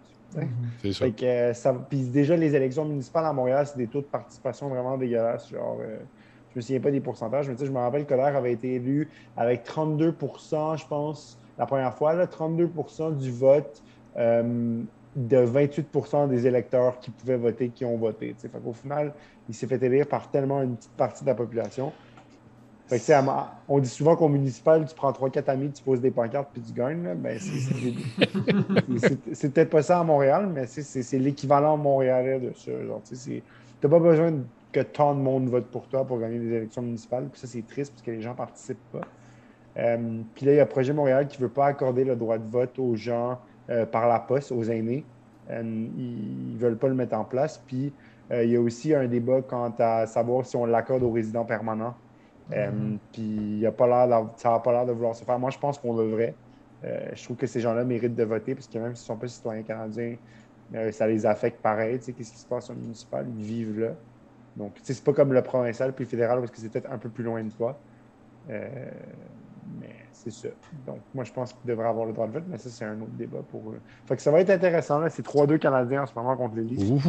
C'est ça. Puis déjà, les élections municipales à Montréal, c'est des taux de participation vraiment dégueulasses. Genre, je me souviens pas des pourcentages, mais je me rappelle que Coderre avait été élu avec 32 %, je pense, la première fois, là, 32 % du vote de 28 % des électeurs qui pouvaient voter, qui ont voté. Fait qu'au final, il s'est fait élire par tellement une petite partie de la population. Fait que, on dit souvent qu'au municipal, tu prends 3-4 amis, tu poses des pancartes puis tu gagnes. Là. Ben, c'est peut-être pas ça à Montréal, mais c'est l'équivalent montréalais de ça. Tu n'as pas besoin que tant de monde vote pour toi pour gagner des élections municipales. Puis ça, c'est triste parce que les gens ne participent pas. Puis là, il y a Projet Montréal qui ne veut pas accorder le droit de vote aux gens par la poste, aux aînés. Ils ne veulent pas le mettre en place. Puis il y a aussi un débat quant à savoir si on l'accorde aux résidents permanents. Puis ça n'a pas l'air de vouloir se faire. Moi, je pense qu'on devrait. Je trouve que ces gens-là méritent de voter parce que même s'ils ne sont pas citoyens canadiens, ça les affecte pareil. Tu sais, qu'est-ce qui se passe au municipal? Ils vivent là. Donc, tu sais, c'est pas comme le provincial puis le fédéral parce que c'est peut-être un peu plus loin de toi. Mais c'est ça. Donc, moi, je pense qu'ils devraient avoir le droit de vote, mais ça, c'est un autre débat pour eux. Fait que ça va être intéressant. Là. C'est 3-2 Canadiens en ce moment contre les Leafs.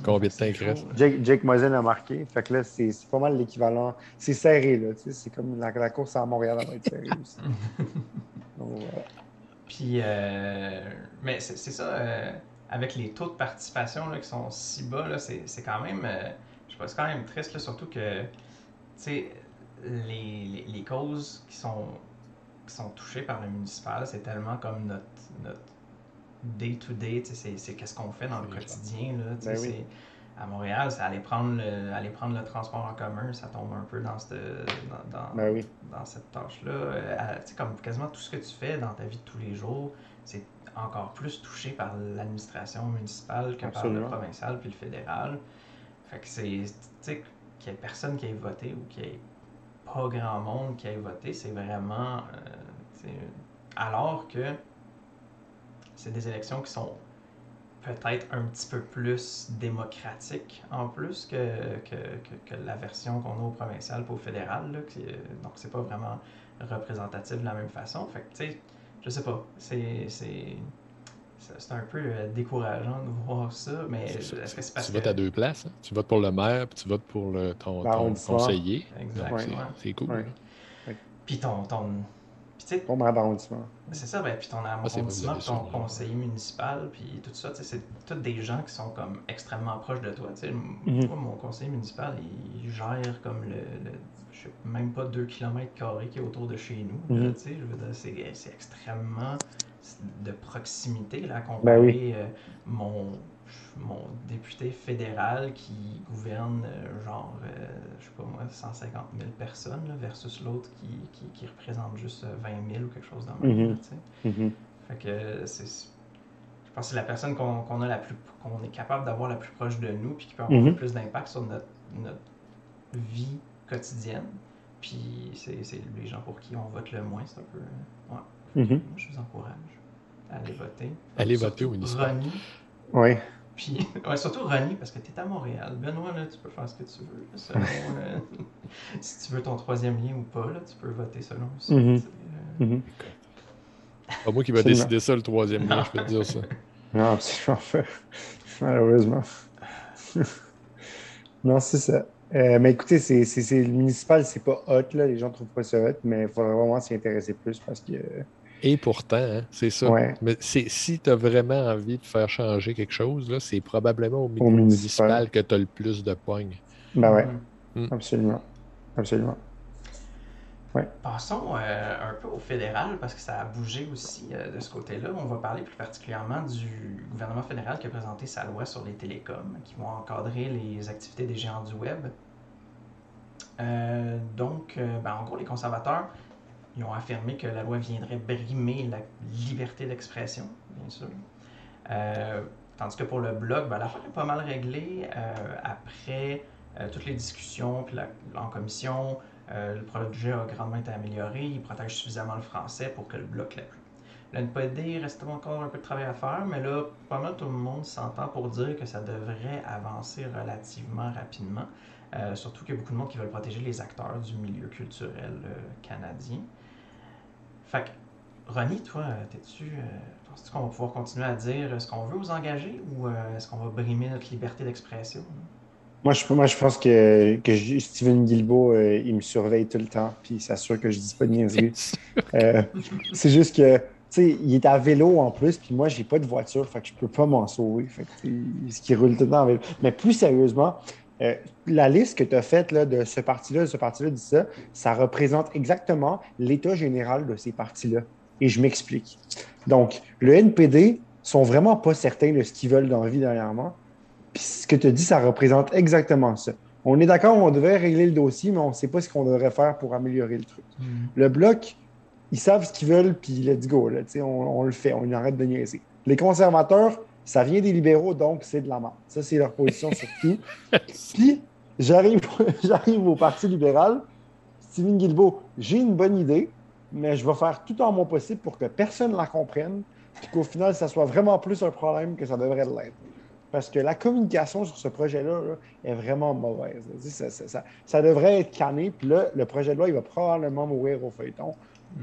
Combien de temps il reste? Jake Mosin a marqué. Fait que là, c'est pas mal l'équivalent. C'est serré, là. C'est comme la course à Montréal, elle va être serrée aussi. Donc, voilà. Puis, mais c'est ça, avec les taux de participation là, qui sont si bas, là, c'est quand même, je sais pas, c'est quand même triste, là, surtout que, tu sais, les causes qui sont touchées par le municipal, c'est tellement comme notre day-to-day, c'est qu'est-ce qu'on fait dans le quotidien, là, Ben oui. à Montréal, c'est aller prendre le transport en commun, ça tombe un peu dans Ben oui. dans cette tâche-là. Tu sais, comme quasiment tout ce que tu fais dans ta vie de tous les jours, c'est encore plus touché par l'administration municipale que par le Absolument. provincial puis le fédéral. Fait que tu sais, qu'il y ait personne qui ait voté ou qu'il y ait pas grand monde qui ait voté, c'est vraiment, alors que c'est des élections qui sont peut-être un petit peu plus démocratiques en plus que la version qu'on a au provincial et au fédéral. Là, donc, c'est pas vraiment représentatif de la même façon. Fait que, tu sais, je sais pas. C'est un peu décourageant de voir ça, mais est-ce que c'est parce Tu que... votes à deux places. Hein? Tu votes pour le maire, puis tu votes pour ton conseiller. Exactement. C'est cool. Ouais. Puis puis tu sais, Ton maire d'arrondissement. c'est ça, ben, puis ton arrondissement, puis ton conseiller municipal, puis tout ça, c'est tous des gens qui sont comme extrêmement proches de toi. Moi, mon conseiller municipal, il gère comme je sais même pas 2 km² qui est autour de chez nous. Là, je veux dire, c'est extrêmement de proximité, là, comparé mon député fédéral qui gouverne je sais pas moi, 150 000 personnes là, versus l'autre qui représente juste 20 000 ou quelque chose de même. Fait que je pense que c'est la personne qu'on est capable d'avoir la plus proche de nous puis qui peut avoir le plus d'impact sur notre vie quotidienne. Puis c'est les gens pour qui on vote le moins, c'est un peu... Ouais. Moi, je vous encourage à aller voter. Allez voter au municipal. Ronnie. Oui. Puis, surtout Ronnie, parce que tu es à Montréal. Benoît, là, tu peux faire ce que tu veux. Selon, si tu veux ton 3e lien ou pas, là, tu peux voter selon ça. Pas moi qui va décider ça, le 3e lien, je peux te dire ça. Non, absolument pas. Malheureusement. Non, c'est ça. Mais écoutez, c'est le municipal, c'est pas hot, là. Les gens trouvent pas ça hot, mais il faudrait vraiment s'y intéresser plus parce que... Et pourtant, hein, c'est ça. Ouais. Mais si tu as vraiment envie de faire changer quelque chose, là, c'est probablement au municipal que tu as le plus de poignes. Ben ouais, absolument. Absolument. Ouais. Passons un peu au fédéral, parce que ça a bougé aussi de ce côté-là. On va parler plus particulièrement du gouvernement fédéral qui a présenté sa loi sur les télécoms, qui vont encadrer les activités des géants du web. En gros, les conservateurs, ils ont affirmé que la loi viendrait brimer la liberté d'expression, bien sûr. Tandis que pour le Bloc, l'affaire est pas mal réglée après toutes les discussions puis en commission. Le projet a grandement été amélioré. Il protège suffisamment le français pour que le Bloc l'appuie. Le NPD reste encore un peu de travail à faire, mais là, pas mal tout le monde s'entend pour dire que ça devrait avancer relativement rapidement. Surtout qu'il y a beaucoup de monde qui veulent protéger les acteurs du milieu culturel canadien. Fait que, Ronnie, toi, penses-tu qu'on va pouvoir continuer à dire ce qu'on veut aux engagés ou est-ce qu'on va brimer notre liberté d'expression? Moi, je pense que Steven Guilbeault, il me surveille tout le temps, puis il s'assure que je dis pas de niaiseries. C'est juste que, tu sais, il est à vélo en plus, puis moi, j'ai pas de voiture, fait que je peux pas m'en sauver. Fait que, ce qui roule tout le temps en vélo. Mais plus sérieusement, la liste que tu as faite là, de ce parti-là, dit ça, ça représente exactement l'état général de ces partis-là. Et je m'explique. Donc, le NPD sont vraiment pas certains de ce qu'ils veulent dans la vie dernièrement. Puis ce que tu as dit, ça représente exactement ça. On est d'accord, on devrait régler le dossier, mais on ne sait pas ce qu'on devrait faire pour améliorer le truc. Le Bloc, ils savent ce qu'ils veulent, puis let's go. Là, on le fait, on arrête de niaiser. Les conservateurs, ça vient des libéraux, donc c'est de la merde. Ça, c'est leur position sur tout. Puis, j'arrive au Parti libéral. Steven Guilbeault, j'ai une bonne idée, mais je vais faire tout en mon possible pour que personne ne la comprenne, puis qu'au final, ça soit vraiment plus un problème que ça devrait l'être. Parce que la communication sur ce projet-là là, est vraiment mauvaise. Ça devrait être canné, puis là, le projet de loi, il va probablement mourir au feuilleton.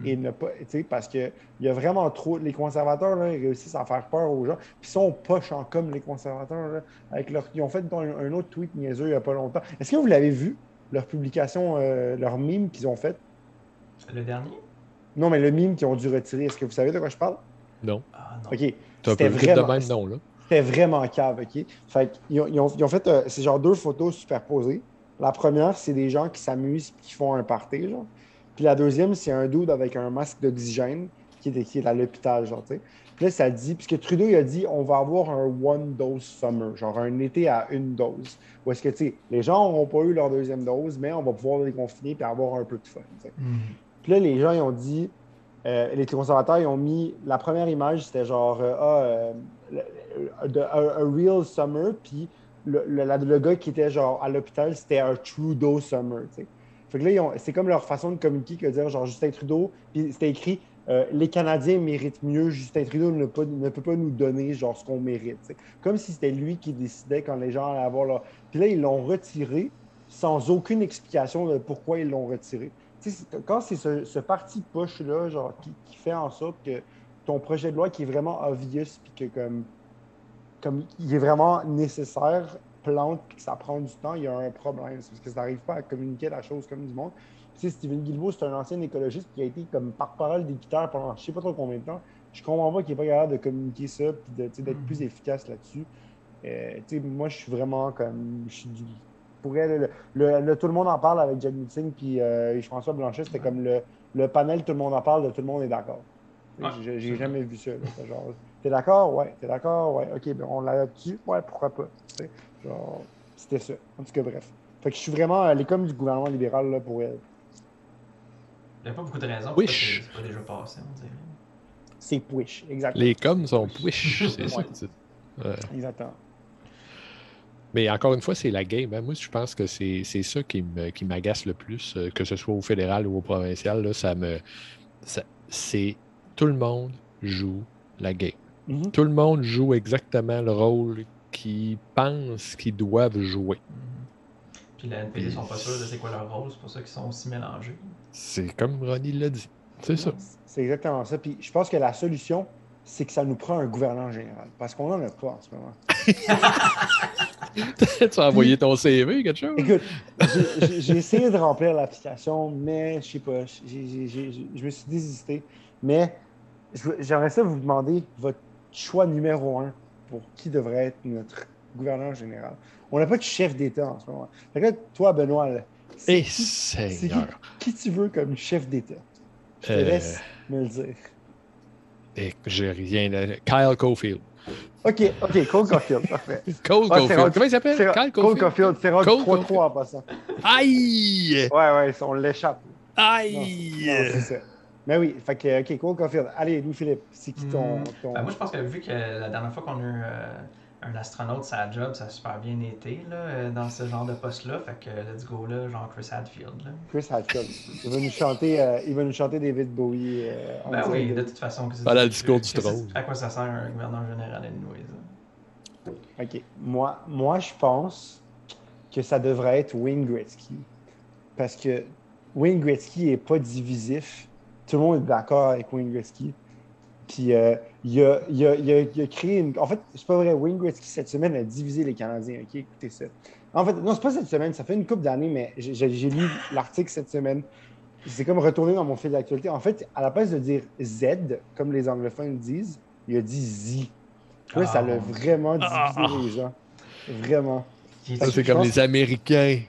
Et ne pas, parce qu'il y a vraiment trop. Les conservateurs, là, ils réussissent à faire peur aux gens. Puis ils sont poches en com, les conservateurs. Là, ils ont fait un autre tweet niaiseux il n'y a pas longtemps. Est-ce que vous l'avez vu, leur publication, leur meme qu'ils ont fait? Le dernier? Non, mais le meme qu'ils ont dû retirer. Est-ce que vous savez de quoi je parle? Non. Ah, non. OK. C'était vraiment... de même nom, là. C'était vraiment cave, OK? Fait qu'ils ont fait, c'est genre 2 photos superposées. La première, c'est des gens qui s'amusent et qui font un party, genre. Puis la deuxième, c'est un dude avec un masque d'oxygène qui est à l'hôpital, genre, tu sais. Puis là, ça dit, puisque Trudeau, il a dit, on va avoir un one-dose summer, genre un été à une dose. Où est-ce que, tu sais, les gens n'auront pas eu leur deuxième dose, mais on va pouvoir les confiner et avoir un peu de fun. Puis là, les gens, ils ont dit, les conservateurs, ils ont mis, la première image, c'était genre, a real summer, puis le gars qui était genre à l'hôpital, c'était un Trudeau summer, tu sais. Fait que là, c'est comme leur façon de communiquer que de dire genre Justin Trudeau, puis c'était écrit les Canadiens méritent mieux, Justin Trudeau ne peut pas nous donner genre ce qu'on mérite. T'sais. Comme si c'était lui qui décidait quand les gens allaient avoir leur. Puis là, ils l'ont retiré sans aucune explication de pourquoi ils l'ont retiré. Quand c'est ce parti push-là, genre, qui fait en sorte que ton projet de loi qui est vraiment obvious, puis que comme il est vraiment nécessaire, plante, puis que ça prend du temps, il y a un problème. C'est parce que ça n'arrive pas à communiquer la chose comme du monde. Tu sais, Stephen Guilbeault, c'est un ancien écologiste qui a été comme porte-parole d'éditeur pendant je ne sais pas trop combien de temps. Je comprends pas qu'il n'est pas capable de communiquer ça et d'être plus efficace là-dessus. Moi, je suis vraiment comme. Pour elle, tout le monde en parle avec Jack Meeting puis François Blanchet, c'était comme le panel, tout le monde en parle, tout le monde est d'accord. Ouais, j'ai jamais vu ça. Là, genre, t'es d'accord? Ouais. T'es d'accord? Ouais. OK, ben on l'a dessus. Ouais, pourquoi pas? Genre, c'était ça. En tout cas, bref. Fait que je suis vraiment à l'école du gouvernement libéral là, pour elle. Il n'y a pas beaucoup de raisons. Wish. C'est pas déjà passé, on dirait. C'est Push, exactement. Les coms sont Push, c'est ça. Exactement. Mais encore une fois, c'est la game. Hein. Moi, je pense que c'est ça qui m'agace le plus, que ce soit au fédéral ou au provincial. Là, c'est tout le monde joue la game. Mm-hmm. Tout le monde joue exactement le rôle qu'ils pensent qu'ils doivent jouer. Puis la NPD sont pas sûrs de c'est quoi leur rôle, c'est pour ça qu'ils sont aussi mélangés. C'est comme Ronnie l'a dit. C'est ça. C'est exactement ça. Puis je pense que la solution, c'est que ça nous prend un gouverneur général. Parce qu'on n'en a pas en ce moment. Tu as envoyé ton CV, quelque chose? Écoute, j'ai essayé de remplir l'application, mais je sais pas, je me suis désisté. Mais j'aimerais ça vous demander votre choix numéro 1 pour qui devrait être notre gouverneur général. On n'a pas de chef d'État en ce moment. Fait que là, toi, Benoît, là, Seigneur. Qui tu veux comme chef d'État? Je te laisse me le dire. J'ai rien. Kyle Caulfield. OK, Cole Caulfield, parfait. Cole Caulfield. Comment il s'appelle? Cole Caulfield, c'est rendu 3-3 en passant. Aïe! Ouais, on l'échappe. Aïe! Non, c'est ça. Mais oui, fait que, OK, Cole Caulfield. Allez, Louis-Philippe, c'est qui ton... Ben, moi, je pense que vu que la dernière fois qu'on a eu un astronaute sur la job, ça a super bien été là, dans ce genre de poste-là. Fait que let's go là, genre Chris Hadfield. Là. Chris Hadfield. Il va nous chanter David Bowie. Ben oui, de toute façon. Voilà le discours du trône. À quoi ça sert un gouverneur général anyway, ça? OK. Moi, je pense que ça devrait être Wayne Gretzky. Parce que Wayne Gretzky n'est pas divisif. Tout le monde est d'accord avec Wayne Gretzky. Puis il a créé une... En fait, c'est pas vrai. Wayne Gretzky, cette semaine, a divisé les Canadiens. OK, écoutez ça. En fait, non, c'est pas cette semaine. Ça fait une couple d'années, mais j'ai lu l'article cette semaine. C'est comme retourné dans mon fil d'actualité. En fait, à la place de dire Z, comme les anglophones disent, il a dit Z. Là, ça l'a vraiment divisé les gens. Vraiment. Ça, c'est comme les Américains.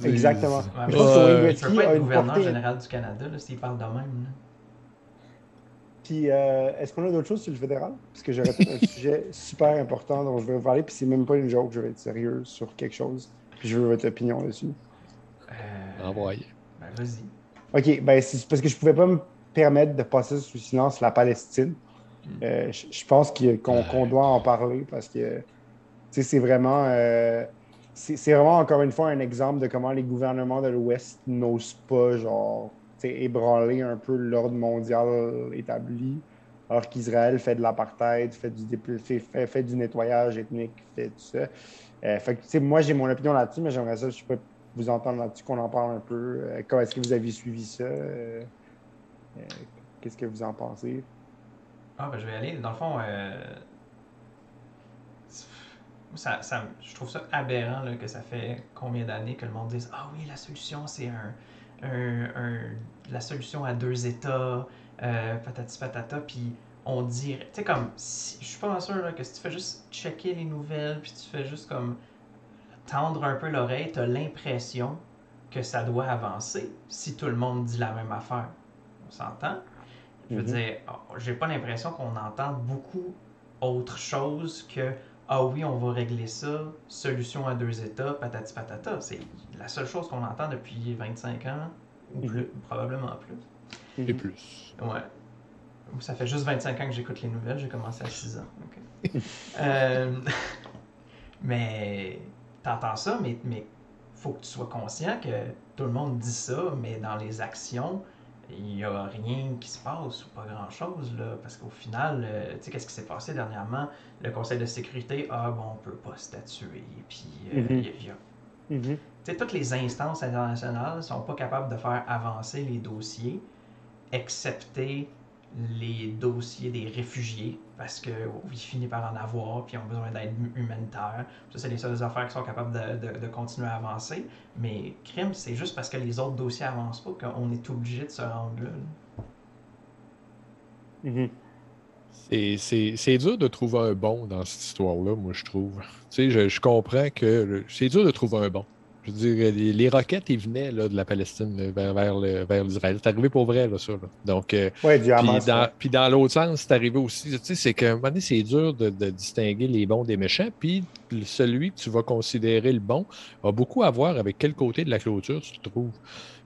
Exactement. Ouais, je pense que Wayne Gretzky peut pas a être une gouverneur portée... général du Canada s'il parle de même. Là. Puis, est-ce qu'on a d'autres choses sur le fédéral? Parce que j'aurais peut-être un sujet super important dont je vais vous parler, puis c'est même pas une joke, je vais être sérieux sur quelque chose. Puis je veux votre opinion dessus. Envoyez. Ben, vas-y. OK, ben c'est parce que je pouvais pas me permettre de passer sous silence la Palestine. Je pense qu'on doit en parler parce que c'est vraiment... c'est vraiment, encore une fois, un exemple de comment les gouvernements de l'Ouest n'osent pas, genre... ébranler un peu l'ordre mondial établi, alors qu'Israël fait de l'apartheid, fait du nettoyage ethnique, fait tout ça. Fait que, moi, j'ai mon opinion là-dessus, mais j'aimerais ça, je peux vous entendre là-dessus, qu'on en parle un peu. Comment est-ce que vous avez suivi ça? Qu'est-ce que vous en pensez? Ben, je vais aller. Dans le fond, je trouve ça aberrant là, que ça fait combien d'années que le monde dise « Ah oui, la solution, c'est la solution à 2 États, patati patata, puis on dirait, tu sais, comme, je suis pas sûr là, que si tu fais juste checker les nouvelles, puis tu fais juste comme tendre un peu l'oreille, t'as l'impression que ça doit avancer si tout le monde dit la même affaire. On s'entend? Je veux dire, j'ai pas l'impression qu'on entend beaucoup autre chose que ah oui, on va régler ça, solution à 2 États, patati patata. C'est la seule chose qu'on entend depuis 25 ans, ou plus, probablement plus. Et plus. Ouais. Ça fait juste 25 ans que j'écoute les nouvelles, j'ai commencé à 6 ans. Okay. Mais t'entends ça, mais faut que tu sois conscient que tout le monde dit ça, mais dans les actions, il n'y a rien qui se passe ou pas grand-chose, là, parce qu'au final, tu sais, qu'est-ce qui s'est passé dernièrement? Le Conseil de sécurité, on peut pas statuer, puis tu sais, toutes les instances internationales sont pas capables de faire avancer les dossiers, excepté les dossiers des réfugiés, parce qu'ils finissent par en avoir, puis ils ont besoin d'aide humanitaire. Ça, c'est les seules affaires qui sont capables de continuer à avancer. Mais crime, c'est juste parce que les autres dossiers avancent pas qu'on est obligé de se rendre là. C'est dur de trouver un bon dans cette histoire-là, moi, je trouve. Tu sais, je comprends que c'est dur de trouver un bon. Je veux dire, les roquettes, ils venaient là, de la Palestine vers l'Israël. C'est arrivé pour vrai, là, ça. Là. Donc, du Hamas. Puis dans l'autre sens, c'est arrivé aussi. Tu sais, c'est qu'à un moment donné, c'est dur de distinguer les bons des méchants. Puis celui que tu vas considérer le bon a beaucoup à voir avec quel côté de la clôture tu te trouves.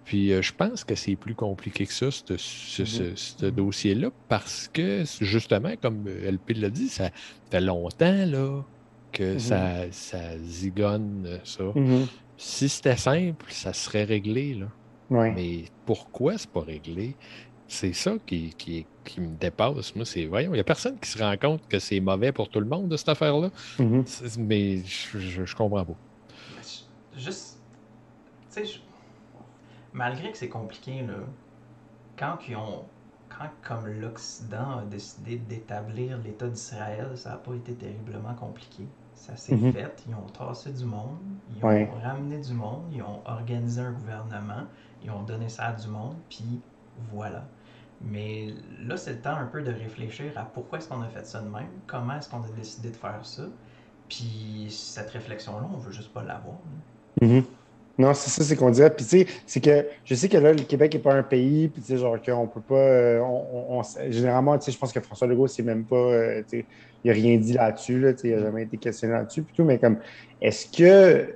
Puis je pense que c'est plus compliqué que ça, ce dossier-là, parce que, justement, comme LP l'a dit, ça fait longtemps là, que ça zigonne ça. Si c'était simple, ça serait réglé. Là. Mais pourquoi c'est pas réglé? C'est ça qui me dépasse. Moi, voyons, il n'y a personne qui se rend compte que c'est mauvais pour tout le monde de cette affaire-là. Mais je comprends pas. Juste, tu sais, malgré que c'est compliqué, là, quand comme l'Occident a décidé d'établir l'État d'Israël, ça n'a pas été terriblement compliqué. Ça s'est fait, ils ont tassé du monde, ils ont ramené du monde, ils ont organisé un gouvernement, ils ont donné ça à du monde, puis voilà. Mais là, c'est le temps un peu de réfléchir à pourquoi est-ce qu'on a fait ça de même, comment est-ce qu'on a décidé de faire ça, puis cette réflexion-là, on veut juste pas l'avoir. Non, c'est ça, c'est qu'on dirait. Puis, tu sais, c'est que je sais que là, le Québec n'est pas un pays, puis, tu sais, genre, qu'on peut pas. Généralement, tu sais, je pense que François Legault, c'est même pas. Tu sais, il n'a rien dit là-dessus, là, tu sais, il n'a jamais été questionné là-dessus, plutôt, mais comme, est-ce que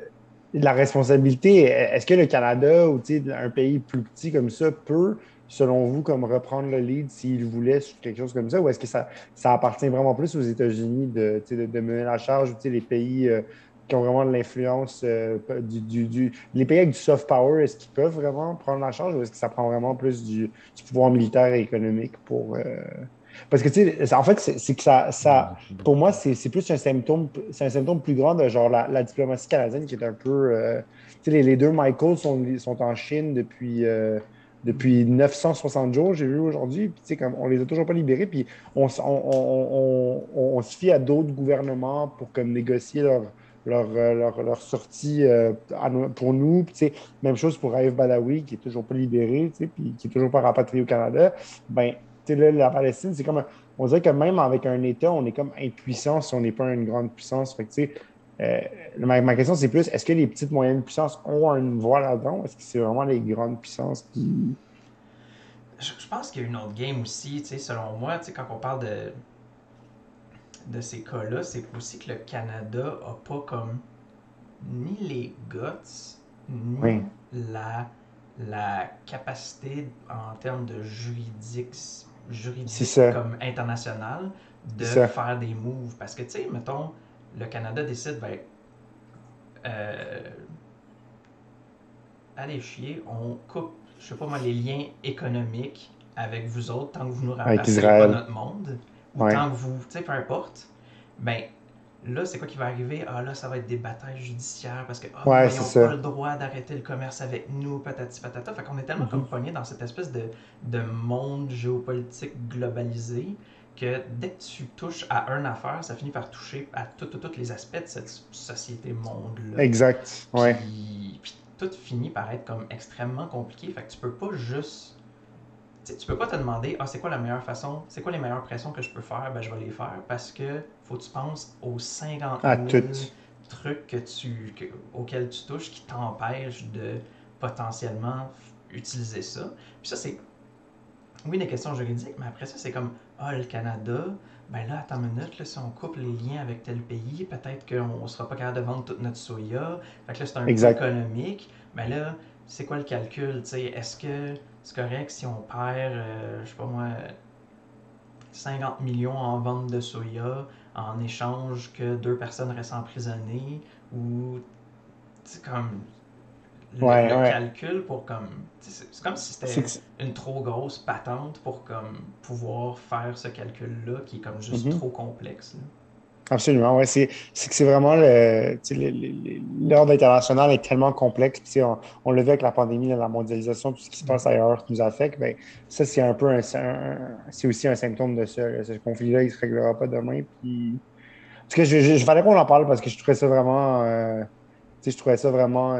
la responsabilité, est-ce que le Canada ou, tu sais, un pays plus petit comme ça peut, selon vous, comme reprendre le lead s'il voulait sur quelque chose comme ça, ou est-ce que ça appartient vraiment plus aux États-Unis de mener la charge, ou, tu sais, les pays. Qui ont vraiment de l'influence, les pays avec du soft power, est-ce qu'ils peuvent vraiment prendre la charge ou est-ce que ça prend vraiment plus du pouvoir militaire et économique pour... Parce que, tu sais, en fait, c'est que ça pour moi, c'est plus un symptôme plus grand de genre la diplomatie canadienne qui est un peu... tu sais, les deux Michael sont en Chine depuis 960 jours, j'ai vu aujourd'hui. Puis, tu sais, comme on les a toujours pas libérés. Puis, on se fie à d'autres gouvernements pour comme négocier leur sortie pour nous. Puis, même chose pour Raif Badawi, qui n'est toujours pas libéré, puis qui n'est toujours pas rapatrié au Canada. Ben, là, la Palestine, c'est comme on dirait que même avec un État, on est comme impuissant si on n'est pas une grande puissance. Fait que, ma question, c'est plus, est-ce que les petites moyennes puissances ont une voix là-dedans? Est-ce que c'est vraiment les grandes puissances qui... Je pense qu'il y a une autre game aussi, selon moi, quand on parle de ces cas-là, c'est aussi que le Canada a pas comme ni les guts, ni la capacité en termes de juridique comme international de faire des moves. Parce que, tu sais, mettons, le Canada décide, allez chier, on coupe, je sais pas moi, les liens économiques avec vous autres tant que vous nous ramassez pas notre monde. Ou tant que vous, tu sais, peu importe, ben là, c'est quoi qui va arriver? Ah là, ça va être des batailles judiciaires parce que ils n'ont pas le droit d'arrêter le commerce avec nous, patati patata. Fait qu'on est tellement comme pogné dans cette espèce de monde géopolitique globalisé que dès que tu touches à une affaire, ça finit par toucher à tous les aspects de cette société-monde-là. Exact, Puis tout finit par être comme extrêmement compliqué. Fait que tu peux pas juste... Tu peux pas te demander, c'est quoi la meilleure façon, c'est quoi les meilleures pressions que je peux faire, ben je vais les faire parce que faut que tu penses aux 50 000 trucs auxquels tu touches qui t'empêchent de potentiellement utiliser ça. Puis ça, oui, des questions juridiques, mais après ça, c'est comme, le Canada, ben là, attends une minute, là, si on coupe les liens avec tel pays, peut-être qu'on ne sera pas capable de vendre toute notre soya. Fait que là, c'est un coût Exact. économique. Ben là, c'est quoi le calcul, tu sais? Est-ce que c'est correct si on perd, je sais pas moi, 50 millions en vente de soya en échange que 2 personnes restent emprisonnées ou, c'est comme, Ouais, le ouais. calcul pour comme. C'est comme si C'est c'était que- une trop grosse patente pour comme pouvoir faire ce calcul-là qui est comme juste Mhm. trop complexe. Là. Absolument, ouais. C'est que c'est vraiment le, tu sais, l'ordre international est tellement complexe. Puis, tu sais, on l'a vu avec la pandémie, la mondialisation, tout ce qui se passe Mhm. ailleurs qui nous affecte. Ben, ça, c'est un peu c'est aussi un symptôme de ça. Là. Ce conflit-là, il ne se réglera pas demain. Puis, en tout cas, je fallait qu'on en parle parce que je trouvais ça vraiment, tu sais, je trouvais ça vraiment,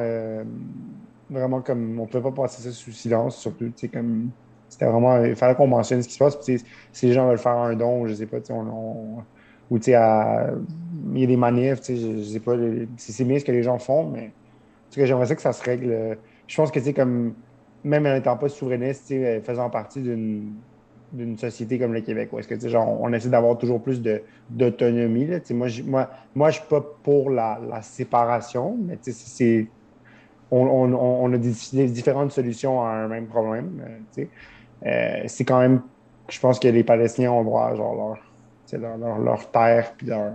vraiment comme, on ne pouvait pas passer ça sous silence, surtout, tu sais, comme, c'était vraiment, il fallait qu'on mentionne ce qui se passe. Puis, tu sais, si les gens veulent faire un don, je sais pas, tu sais, ou tu sais, il y a des manifs, tu sais, je sais pas, c'est bien ce que les gens font, mais en tout cas, j'aimerais ça que ça se règle. Je pense que, tu sais, comme, même en n'étant pas souverainiste, tu sais, faisant partie d'une société comme le Québec, où est-ce que, tu sais, genre, on essaie d'avoir toujours plus d'autonomie, là. Tu sais, moi, je suis pas pour la séparation, mais tu sais, on a des différentes solutions à un même problème, tu sais. C'est quand même, je pense que les Palestiniens ont droit à genre leur terre puis leur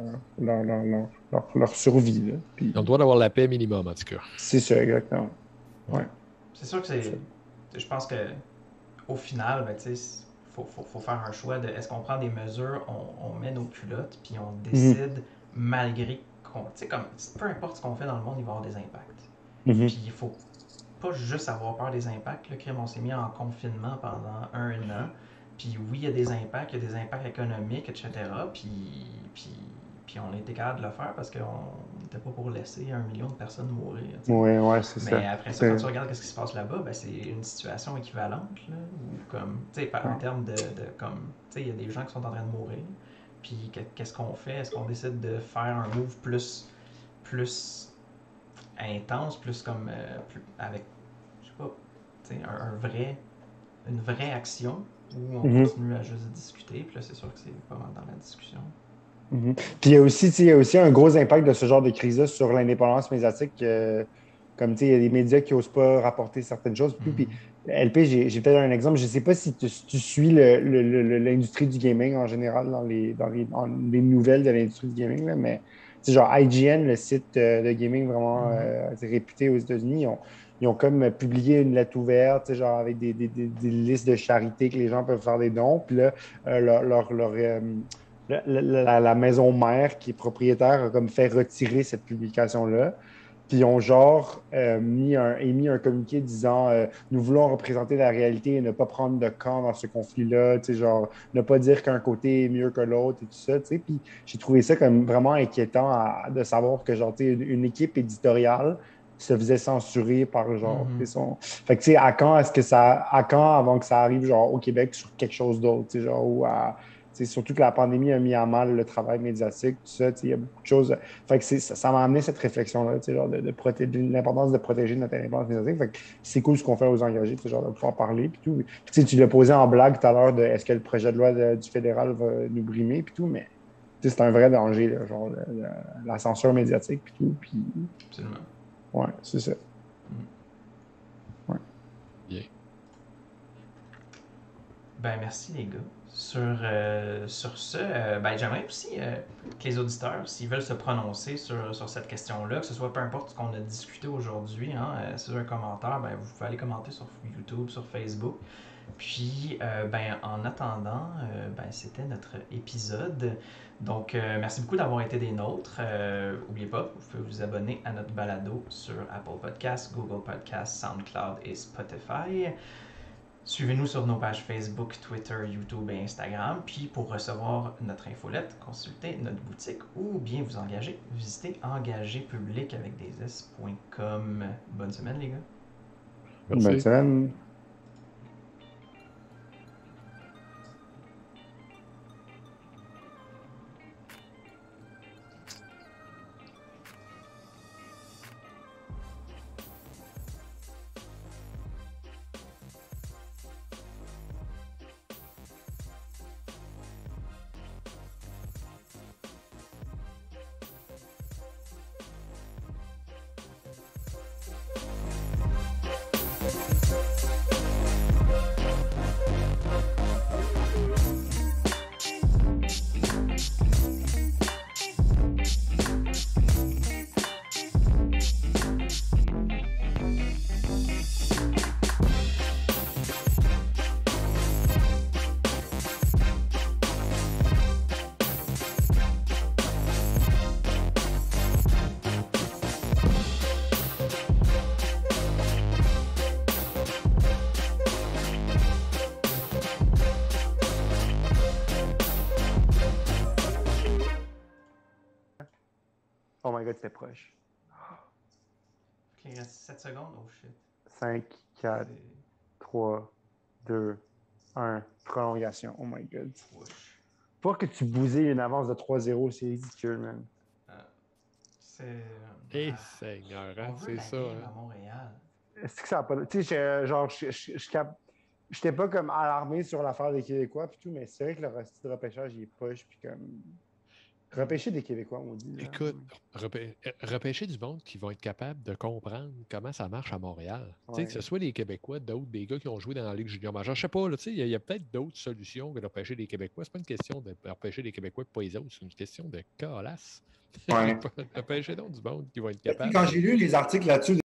survie. Là. On Puis doit avoir la paix minimum, en tout cas. c'est ça, exactement. Ouais. Ouais. C'est sûr que Ça. Je pense que au final, ben, tu sais, faut faire un choix de est-ce qu'on prend des mesures, on met nos culottes, puis on Mhm. décide malgré qu'on. Tu sais, comme peu importe ce qu'on fait dans le monde, il va y avoir des impacts. Mhm. Puis il faut pas juste avoir peur des impacts. Le crime, on s'est mis en confinement pendant un an. Puis oui, il y a des impacts, il y a des impacts économiques, etc. Puis on a été capable de le faire parce qu'on n'était pas pour laisser 1 million de personnes mourir. Tu sais. Ouais, ouais, c'est Mais ça. après ça, quand tu regardes ce qui se passe là-bas, ben, c'est une situation équivalente. Là, où comme, tu sais, en Ouais. termes comme, tu sais, il y a des gens qui sont en train de mourir. Puis qu'est-ce qu'on fait? Est-ce qu'on décide de faire un move plus intense, plus comme avec, je sais pas, une vraie action où on Mhm. continue à juste discuter. Puis là, c'est sûr que c'est pas mal dans la discussion. Mhm. Puis il y a aussi, tu sais, il y a aussi un gros impact de ce genre de crise-là sur l'indépendance médiatique. Comme tu sais, il y a des médias qui n'osent pas rapporter certaines choses. Puis Mhm. LP, j'ai peut-être un exemple. Je ne sais pas si tu suis l'industrie du gaming en général dans les nouvelles de l'industrie du gaming, là, mais tu sais, genre IGN, le site de gaming vraiment Mhm. réputé aux États-Unis, ils ont comme publié une lettre ouverte, tu sais, genre avec des listes de charité que les gens peuvent faire des dons. Puis là, la maison mère qui est propriétaire a comme fait retirer cette publication-là. Puis ils ont genre émis un communiqué disant nous voulons représenter la réalité et ne pas prendre de camp dans ce conflit-là, tu sais, genre ne pas dire qu'un côté est mieux que l'autre et tout ça, tu sais. Puis j'ai trouvé ça comme vraiment inquiétant de savoir que genre, tu sais, une équipe éditoriale se faisait censurer par genre, tu Mhm. sais, Fait que tu sais, à quand avant que ça arrive genre au Québec sur quelque chose d'autre, tu sais, genre, surtout que la pandémie a mis à mal le travail médiatique, tout ça, il y a beaucoup de choses. Fait que ça m'a amené cette réflexion-là, genre de protéger, l'importance de protéger notre indépendance médiatique. Fait que c'est cool ce qu'on fait aux engagés, genre de pouvoir parler, puis tout. Puis, tu l'as posé en blague tout à l'heure de est-ce que le projet de loi du fédéral va nous brimer, puis tout, mais c'est un vrai danger, là, genre la censure médiatique, puis tout. Puis, Absolument. ouais, c'est ça. Mhm. Ouais. Bien. Ben, merci les gars. Sur ce, ben, j'aimerais aussi que les auditeurs, s'ils veulent se prononcer sur cette question-là, que ce soit peu importe ce qu'on a discuté aujourd'hui, hein, si vous avez un commentaire, ben, vous pouvez aller commenter sur YouTube, sur Facebook. Puis, ben, en attendant, ben, c'était notre épisode. Donc, merci beaucoup d'avoir été des nôtres. N'oubliez pas, vous pouvez vous abonner à notre balado sur Apple Podcasts, Google Podcasts, SoundCloud et Spotify. Suivez-nous sur nos pages Facebook, Twitter, YouTube et Instagram. Puis pour recevoir notre infolette, consultez notre boutique ou bien vous engager, visitez engagépublic avec des s.com. Bonne semaine les gars. Bonne Merci. semaine. Oh my god, c'était proche. Ok, il reste 7 secondes. Oh shit. 5, 4, C'est 3, 2, 1. Prolongation. Oh my god. push. Pas que tu bousais une avance de 3-0, c'est ridicule, man. C'est. Eh, Ah, Seigneur, on hein, veut c'est la ça. game à Hein. Montréal. Est-ce que ça a pas. Tu sais, genre, j'étais pas comme alarmé sur l'affaire des Québécois, puis tout, mais c'est vrai que le reste de repêchage, il est poche, puis comme. Repêcher des Québécois, on dit. Là. Écoute, repêcher du monde qui vont être capable de comprendre comment ça marche à Montréal. Tu sais, que ce Ouais. soit des Québécois, d'autres, des gars qui ont joué dans la Ligue junior majeure. Je sais pas, là, tu sais, il y a peut-être d'autres solutions que de repêcher des Québécois. C'est pas une question de repêcher des Québécois et pas les autres, c'est une question de calasse. Ouais. Repêcher donc du monde qui vont être Puis capable quand de. j'ai lu les articles là-dessus,